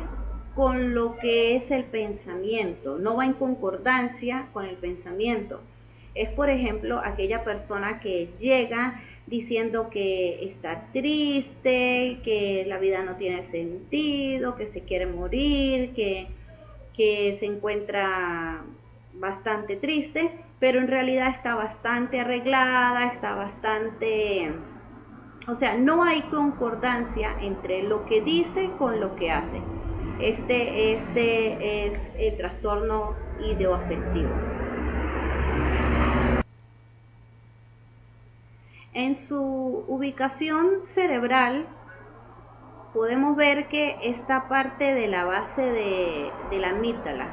con lo que es el pensamiento, no va en concordancia con el pensamiento. Es, por ejemplo, aquella persona que llega diciendo que está triste, que la vida no tiene sentido, que se quiere morir, que se encuentra bastante triste, pero en realidad está bastante arreglada, está bastante... O sea, no hay concordancia entre lo que dice con lo que hace. Este es el trastorno ideoafectivo. En su ubicación cerebral podemos ver que esta parte de la base de la amígdala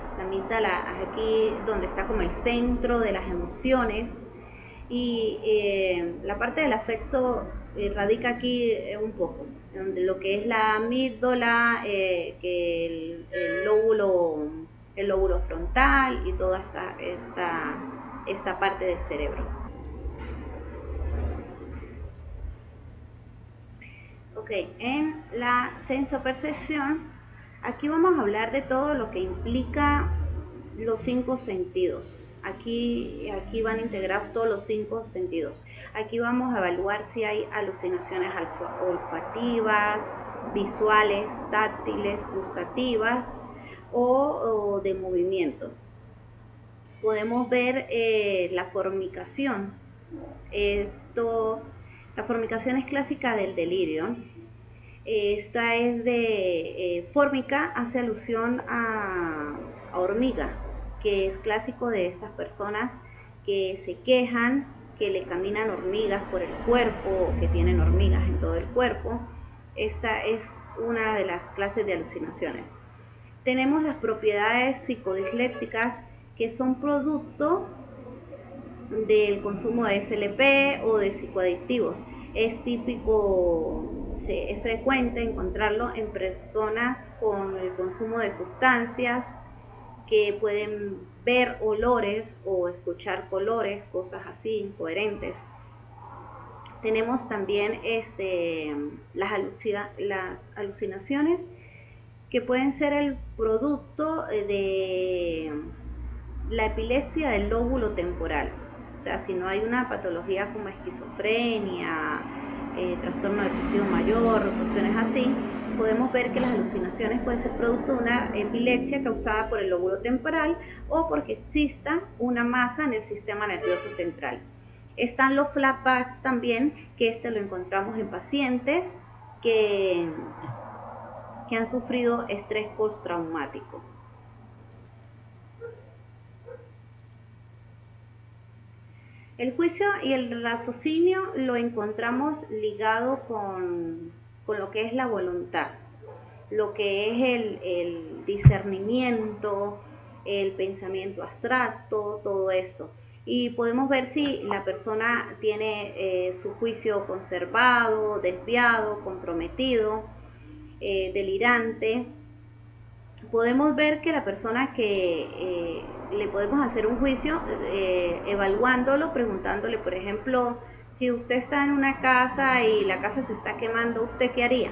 aquí donde está como el centro de las emociones, y la parte del afecto radica aquí un poco, donde lo que es la amígdala, que el lóbulo frontal y toda esta parte del cerebro. Ok, en la sensopercepción, aquí vamos a hablar de todo lo que implica los 5 sentidos. Aquí van integrados todos los 5 sentidos. Aquí vamos a evaluar si hay alucinaciones olfativas, visuales, táctiles, gustativas o de movimiento. Podemos ver la formicación. La formicación es clásica del delirio. Esta es fórmica, hace alusión a hormiga, que es clásico de estas personas que se quejan, que le caminan hormigas por el cuerpo, que tienen hormigas en todo el cuerpo. Esta es una de las clases de alucinaciones. Tenemos las propiedades psicodislépticas, que son producto del consumo de SLP o de psicoadictivos. Es frecuente encontrarlo en personas con el consumo de sustancias, que pueden ver olores o escuchar colores, cosas así incoherentes. Tenemos también las alucinaciones, que pueden ser el producto de la epilepsia del lóbulo temporal. O sea, si no hay una patología como esquizofrenia, trastorno depresivo mayor, cuestiones así, podemos ver que las alucinaciones pueden ser producto de una epilepsia causada por el lóbulo temporal o porque exista una masa en el sistema nervioso central. Están los flashbacks también, que lo encontramos en pacientes que han sufrido estrés postraumático. El juicio y el raciocinio lo encontramos ligado con lo que es la voluntad, lo que es el discernimiento, el pensamiento abstracto, todo esto. Y podemos ver si la persona tiene su juicio conservado, desviado, comprometido, delirante. Podemos ver que la persona que le podemos hacer un juicio evaluándolo, preguntándole, por ejemplo, si usted está en una casa y la casa se está quemando, ¿usted qué haría?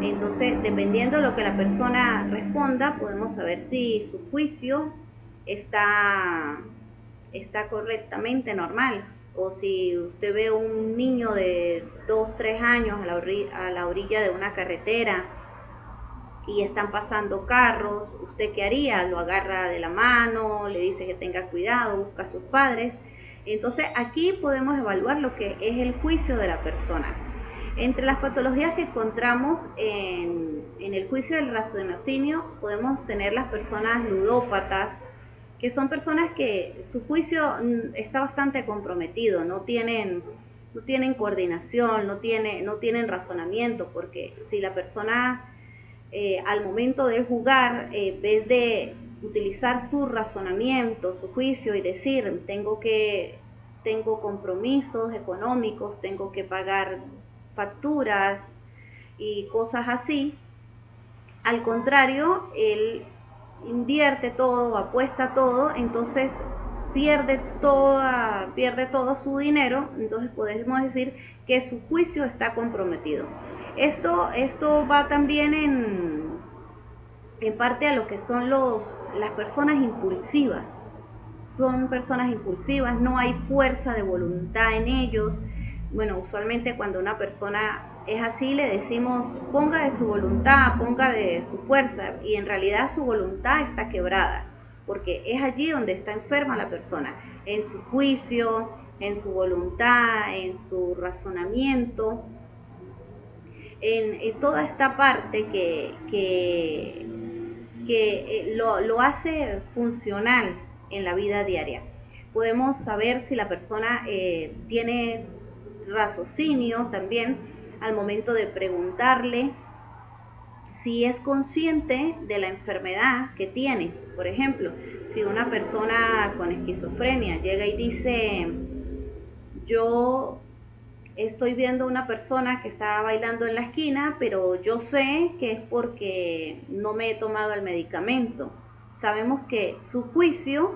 Entonces, dependiendo de lo que la persona responda, podemos saber si su juicio está correctamente normal, o si usted ve un niño de 2, 3 años a la orilla de una carretera y están pasando carros, ¿usted qué haría? Lo agarra de la mano, le dice que tenga cuidado, busca a sus padres. Entonces aquí podemos evaluar lo que es el juicio de la persona. Entre las patologías que encontramos en el juicio del raciocinio podemos tener las personas ludópatas, que son personas que su juicio está bastante comprometido, no tienen coordinación, no tienen razonamiento, porque si la persona al momento de jugar, en vez de utilizar su razonamiento, su juicio y decir, tengo compromisos económicos, tengo que pagar facturas y cosas así, al contrario, él invierte todo, apuesta todo, entonces pierde todo su dinero, entonces podemos decir que su juicio está comprometido. Esto va también en parte a lo que son las personas impulsivas. Son personas impulsivas, no hay fuerza de voluntad en ellos. Bueno, usualmente cuando una persona es así le decimos ponga de su voluntad, ponga de su fuerza, y en realidad su voluntad está quebrada, porque es allí donde está enferma la persona, en su juicio, en su voluntad, en su razonamiento, en toda esta parte que lo hace funcional en la vida diaria. Podemos saber si la persona tiene raciocinio también al momento de preguntarle si es consciente de la enfermedad que tiene. Por ejemplo, si una persona con esquizofrenia llega y dice, yo estoy viendo una persona que está bailando en la esquina, pero yo sé que es porque no me he tomado el medicamento. Sabemos que su juicio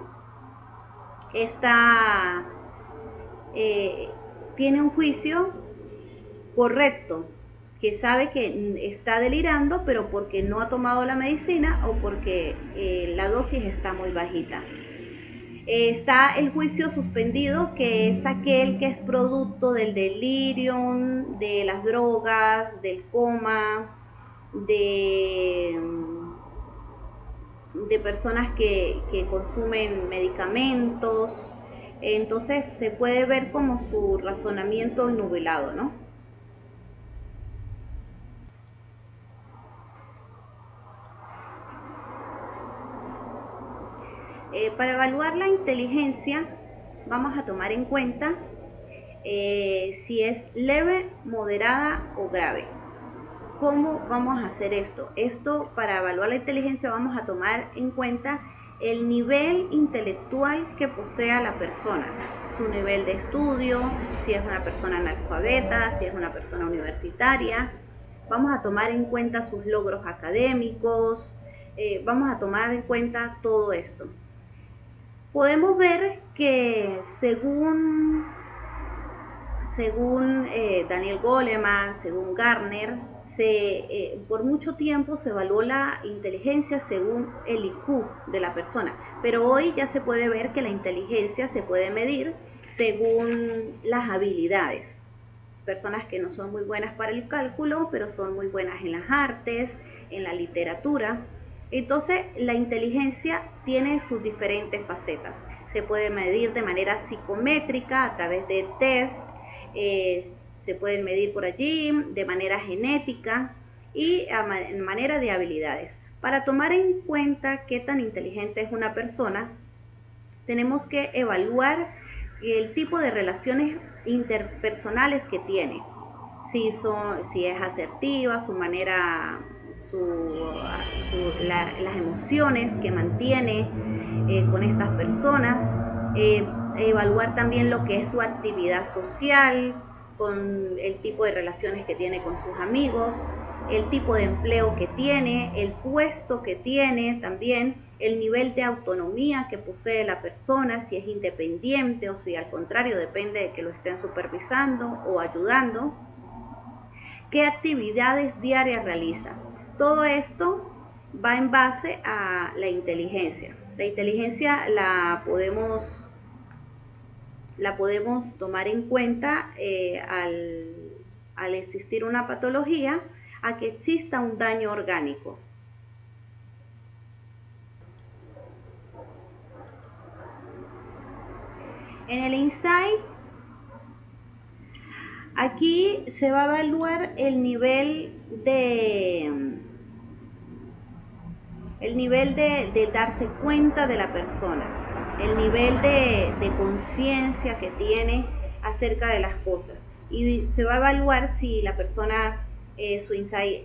tiene un juicio correcto, que sabe que está delirando, pero porque no ha tomado la medicina o porque la dosis está muy bajita. Está el juicio suspendido, que es aquel que es producto del delirium, de las drogas, del coma, de personas que consumen medicamentos. Entonces se puede ver como su razonamiento nublado, ¿no? Para evaluar la inteligencia vamos a tomar en cuenta si es leve, moderada o grave. ¿Cómo vamos a hacer esto? Esto, para evaluar la inteligencia, vamos a tomar en cuenta el nivel intelectual que posea la persona, su nivel de estudio, si es una persona analfabeta, si es una persona universitaria. Vamos a tomar en cuenta sus logros académicos, vamos a tomar en cuenta todo esto. Podemos ver que según Daniel Goleman, según Gardner, por mucho tiempo se evaluó la inteligencia según el IQ de la persona, pero hoy ya se puede ver que la inteligencia se puede medir según las habilidades. Personas que no son muy buenas para el cálculo, pero son muy buenas en las artes, en la literatura. Entonces, la inteligencia tiene sus diferentes facetas. Se puede medir de manera psicométrica a través de test, se pueden medir por allí de manera genética y en manera de habilidades. Para tomar en cuenta qué tan inteligente es una persona, tenemos que evaluar el tipo de relaciones interpersonales que tiene, si es asertiva, su manera, las emociones que mantiene con estas personas, evaluar también lo que es su actividad social, con el tipo de relaciones que tiene con sus amigos, el tipo de empleo que tiene, el puesto que tiene también, el nivel de autonomía que posee la persona, si es independiente o si al contrario depende de que lo estén supervisando o ayudando, qué actividades diarias realiza. Todo esto va en base a la inteligencia. La inteligencia la podemos tomar en cuenta al existir una patología, a que exista un daño orgánico. En el insight, aquí se va a evaluar el nivel de darse cuenta de la persona, el nivel de conciencia que tiene acerca de las cosas, y se va a evaluar si la persona, su insight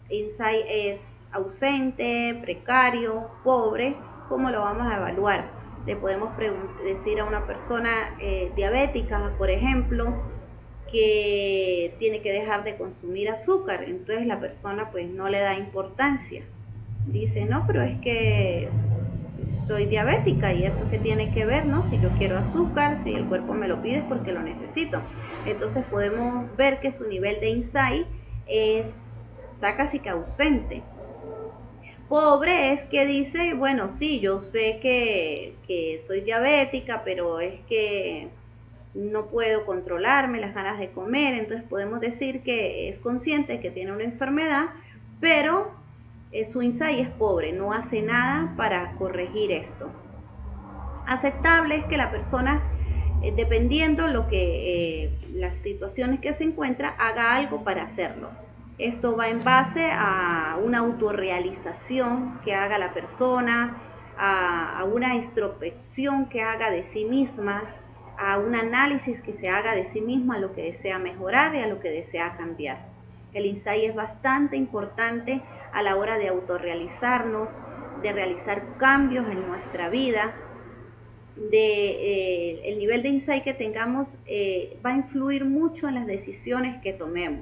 es ausente, precario, pobre. ¿Cómo lo vamos a evaluar? Le podemos decir a una persona diabética, por ejemplo, que tiene que dejar de consumir azúcar, entonces la persona pues no le da importancia, dice, no, pero es que soy diabética y eso que tiene que ver, ¿no? Si yo quiero azúcar, si el cuerpo me lo pide es porque lo necesito. Entonces podemos ver que su nivel de insight está casi que ausente. Pobre es que dice, bueno, sí, yo sé que soy diabética, pero es que no puedo controlarme las ganas de comer. Entonces podemos decir que es consciente que tiene una enfermedad, pero su insight es pobre, no hace nada para corregir esto. Aceptable es que la persona, dependiendo las situaciones que se encuentra, haga algo para hacerlo. Esto va en base a una autorrealización que haga la persona, a una introspección que haga de sí misma, a un análisis que se haga de sí misma, a lo que desea mejorar y a lo que desea cambiar. El insight es bastante importante a la hora de autorrealizarnos, de realizar cambios en nuestra vida. El nivel de insight que tengamos va a influir mucho en las decisiones que tomemos.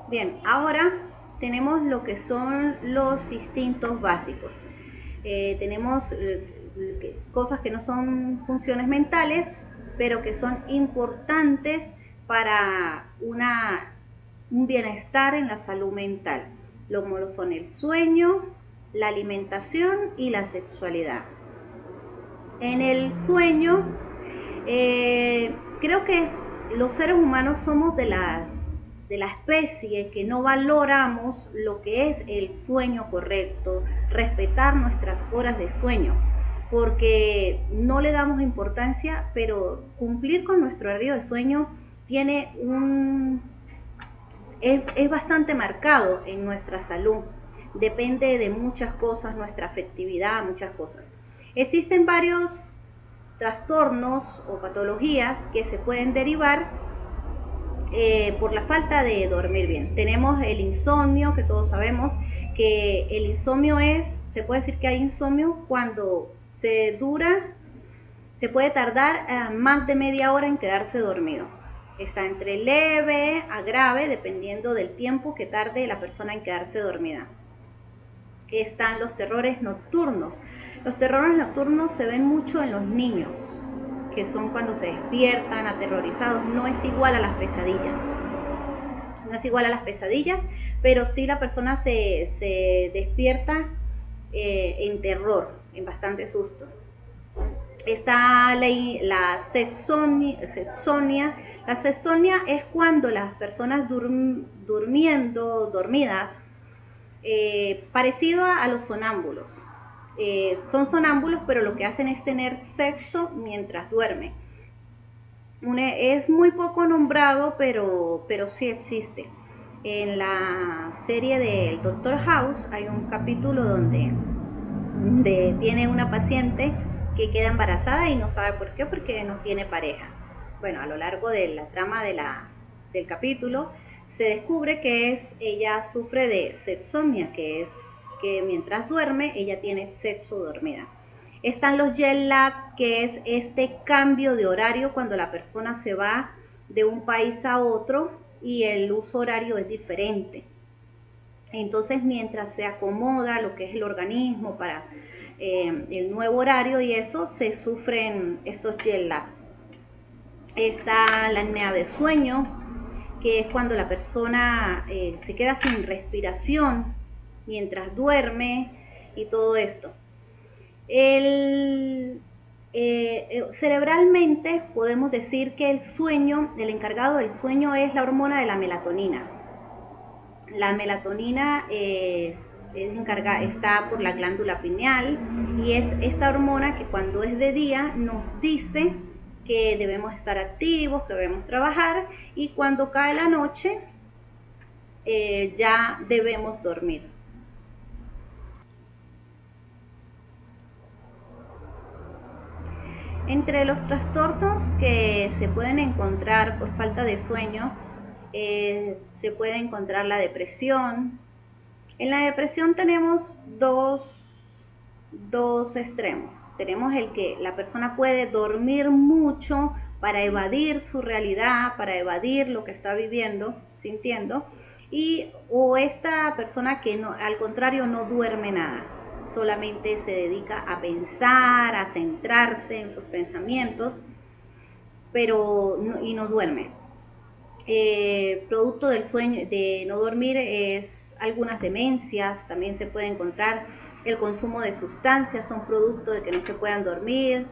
Bien, ahora tenemos lo que son los instintos básicos. Tenemos cosas que no son funciones mentales, pero que son importantes para un bienestar en la salud mental, como lo son el sueño, la alimentación y la sexualidad. En el sueño, creo que los seres humanos somos de la especie que no valoramos lo que es el sueño correcto, respetar nuestras horas de sueño, porque no le damos importancia, pero cumplir con nuestro horario de sueño es bastante marcado en nuestra salud. Depende de muchas cosas, nuestra afectividad, muchas cosas. Existen varios trastornos o patologías que se pueden derivar por la falta de dormir bien. Tenemos el insomnio, que todos sabemos que el insomnio se puede decir que hay insomnio cuando se puede tardar más de media hora en quedarse dormido. Está entre leve a grave, dependiendo del tiempo que tarde la persona en quedarse dormida. Están los terrores nocturnos. Los terrores nocturnos se ven mucho en los niños. que son cuando se despiertan aterrorizados, no es igual a las pesadillas. No es igual a las pesadillas, pero sí la persona se despierta en terror, en bastante susto. Está la sexonia. La sexonia es cuando las personas dormidas, parecido a los sonámbulos. Son sonámbulos, pero lo que hacen es tener sexo mientras duermen. Es muy poco nombrado, pero sí existe. En la serie del Doctor House hay un capítulo donde tiene una paciente que queda embarazada y no sabe por qué, porque no tiene pareja. Bueno, a lo largo de la trama del capítulo se descubre que ella sufre de sexomnia, que es que mientras duerme ella tiene sexo dormida. Están los jet lag, que es este cambio de horario cuando la persona se va de un país a otro y el uso horario es diferente. Entonces, mientras se acomoda lo que es el organismo para el nuevo horario y eso, se sufren estos jet lag. Está la apnea de sueño, que es cuando la persona se queda sin respiración mientras duerme y todo esto. Cerebralmente podemos decir que el sueño, el encargado del sueño es la hormona de la melatonina. La melatonina está por la glándula pineal y es esta hormona que cuando es de día nos dice que debemos estar activos, que debemos trabajar, y cuando cae la noche ya debemos dormir. Entre los trastornos que se pueden encontrar por falta de sueño, se puede encontrar la depresión. En la depresión tenemos dos extremos. Tenemos el que la persona puede dormir mucho para evadir su realidad, para evadir lo que está viviendo, sintiendo, o esta persona que no, al contrario, no duerme nada, solamente se dedica a pensar, a centrarse en sus pensamientos, pero no duerme. Producto del sueño, de no dormir, es algunas demencias. También se puede encontrar el consumo de sustancias, son producto de que no se puedan dormir.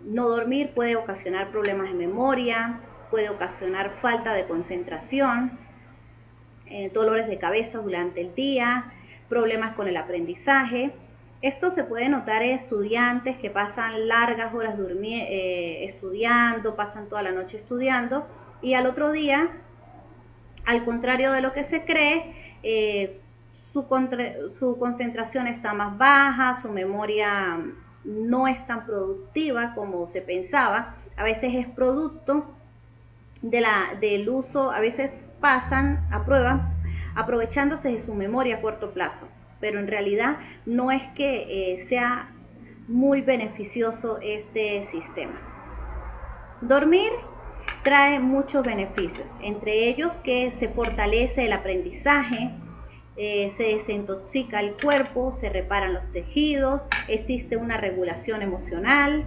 No dormir puede ocasionar problemas de memoria, puede ocasionar falta de concentración, dolores de cabeza durante el día, problemas con el aprendizaje. Esto se puede notar en estudiantes que pasan largas horas estudiando, pasan toda la noche estudiando y al otro día, al contrario de lo que se cree, su concentración está más baja, su memoria no es tan productiva como se pensaba. A veces es producto del uso, a veces aprueban aprovechándose de su memoria a corto plazo, pero en realidad no es que sea muy beneficioso este sistema. Dormir trae muchos beneficios, entre ellos que se fortalece el aprendizaje, se desintoxica el cuerpo, se reparan los tejidos, existe una regulación emocional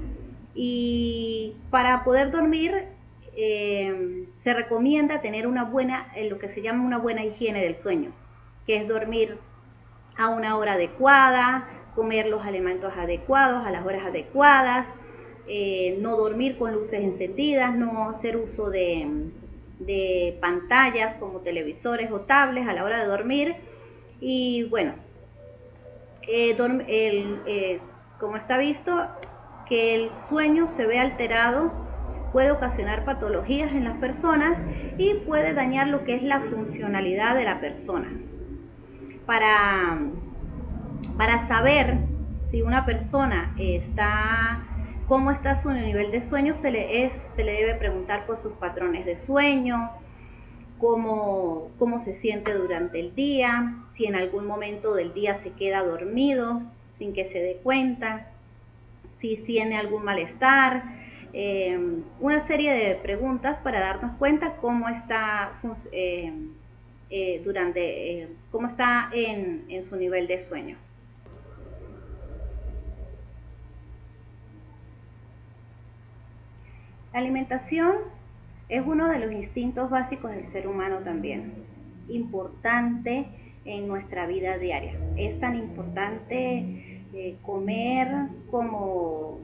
y para poder dormir se recomienda tener lo que se llama una buena higiene del sueño, que es dormir a una hora adecuada, comer los alimentos adecuados a las horas adecuadas, no dormir con luces encendidas, no hacer uso de pantallas como televisores o tablets a la hora de dormir. Y bueno, como está visto, que el sueño se ve alterado puede ocasionar patologías en las personas y puede dañar lo que es la funcionalidad de la persona. Para saber si una persona cómo está su nivel de sueño, se le debe preguntar por sus patrones de sueño, cómo se siente durante el día, si en algún momento del día se queda dormido sin que se dé cuenta, si tiene algún malestar, una serie de preguntas para darnos cuenta cómo está cómo está en su nivel de sueño. La alimentación es uno de los instintos básicos del ser humano también, importante en nuestra vida diaria. Es tan importante comer como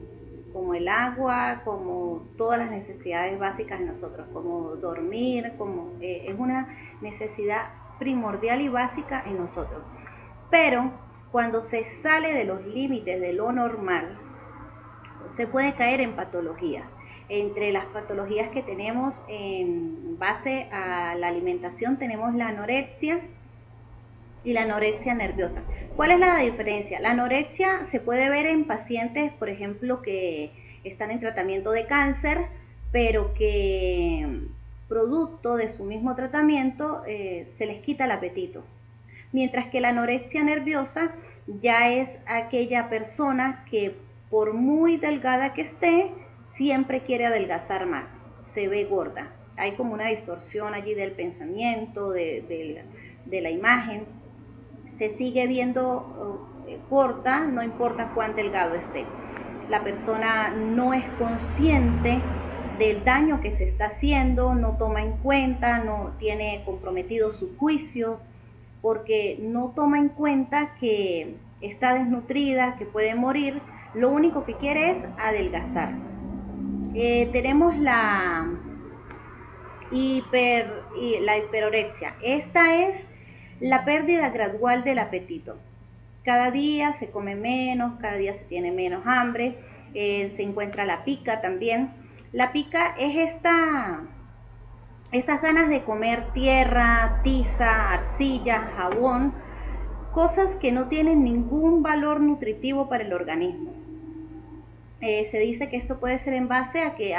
el agua, como todas las necesidades básicas de nosotros, como dormir, es una necesidad primordial y básica en nosotros. Pero cuando se sale de los límites de lo normal, se puede caer en patologías. Entre las patologías que tenemos en base a la alimentación tenemos la anorexia y la anorexia nerviosa. ¿Cuál es la diferencia? La anorexia se puede ver en pacientes, por ejemplo, que están en tratamiento de cáncer, pero que producto de su mismo tratamiento se les quita el apetito. Mientras que la anorexia nerviosa ya es aquella persona que por muy delgada que esté, siempre quiere adelgazar más, se ve gorda. Hay como una distorsión allí del pensamiento, de la imagen. Se sigue viendo corta, no importa cuán delgado esté. La persona no es consciente del daño que se está haciendo, no toma en cuenta, no tiene comprometido su juicio, porque no toma en cuenta que está desnutrida, que puede morir, lo único que quiere es adelgazar. Tenemos la hiperorexia. Esta es la pérdida gradual del apetito. Cada día se come menos, cada día se tiene menos hambre, se encuentra la pica también. La pica es estas ganas de comer tierra, tiza, arcilla, jabón, cosas que no tienen ningún valor nutritivo para el organismo. Se dice que esto puede ser en base a que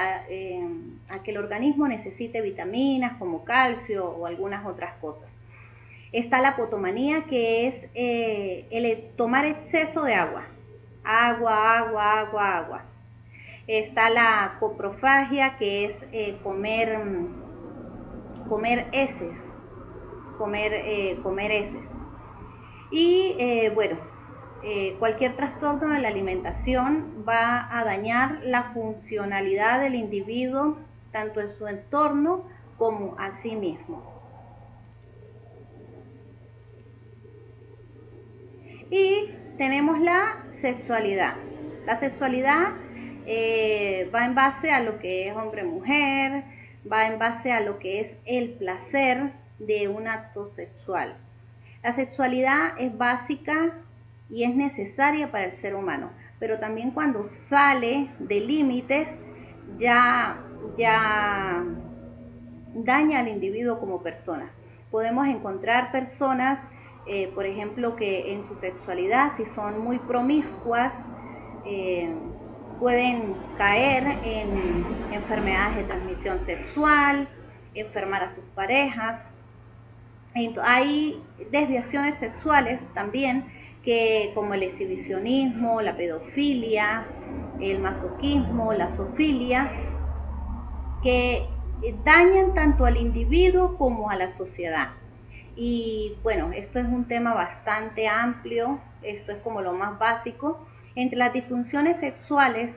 el organismo necesite vitaminas como calcio o algunas otras cosas. Está la potomanía, que es el tomar exceso de agua. Agua. Está la coprofagia, que es comer heces. Comer heces. Y cualquier trastorno de la alimentación va a dañar la funcionalidad del individuo, tanto en su entorno como a sí mismo. Y tenemos la sexualidad. La sexualidad va en base a lo que es hombre-mujer, va en base a lo que es el placer de un acto sexual. La sexualidad es básica y es necesaria para el ser humano, pero también cuando sale de límites ya daña al individuo como persona. Podemos encontrar personas, por ejemplo, que en su sexualidad, si son muy promiscuas, pueden caer en enfermedades de transmisión sexual, enfermar a sus parejas. Hay desviaciones sexuales también, que como el exhibicionismo, la pedofilia, el masoquismo, la zoofilia, que dañan tanto al individuo como a la sociedad. Y bueno, esto es un tema bastante amplio, esto es como lo más básico. Entre las disfunciones sexuales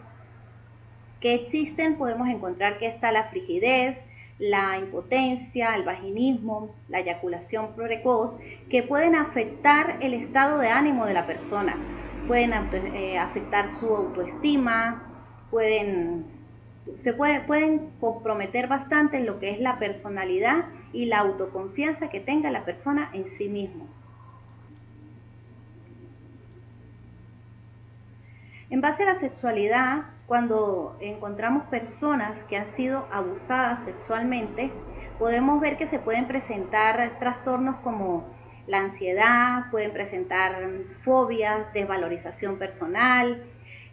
que existen podemos encontrar que está la frigidez, la impotencia, el vaginismo, la eyaculación precoz, que pueden afectar el estado de ánimo de la persona, pueden afectar su autoestima, pueden comprometer bastante en lo que es la personalidad y la autoconfianza que tenga la persona en sí mismo. En base a la sexualidad, cuando encontramos personas que han sido abusadas sexualmente, podemos ver que se pueden presentar trastornos como la ansiedad, pueden presentar fobias, desvalorización personal,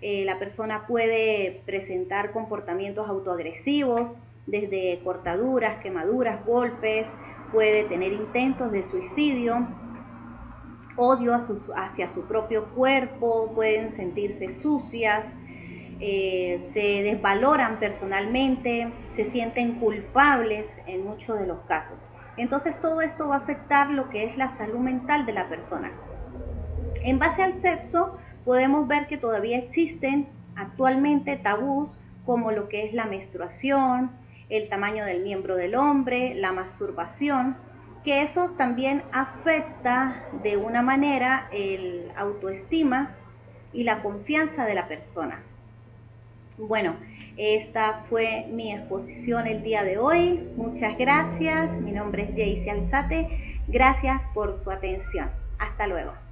la persona puede presentar comportamientos autoagresivos, desde cortaduras, quemaduras, golpes, puede tener intentos de suicidio, odio hacia su propio cuerpo, pueden sentirse sucias, se desvaloran personalmente, se sienten culpables en muchos de los casos. Entonces todo esto va a afectar lo que es la salud mental de la persona. En base al sexo podemos ver que todavía existen actualmente tabús como lo que es la menstruación, el tamaño del miembro del hombre, la masturbación, que eso también afecta de una manera el autoestima y la confianza de la persona. Bueno, esta fue mi exposición el día de hoy. Muchas gracias. Mi nombre es Jaycee Alzate. Gracias por su atención. Hasta luego.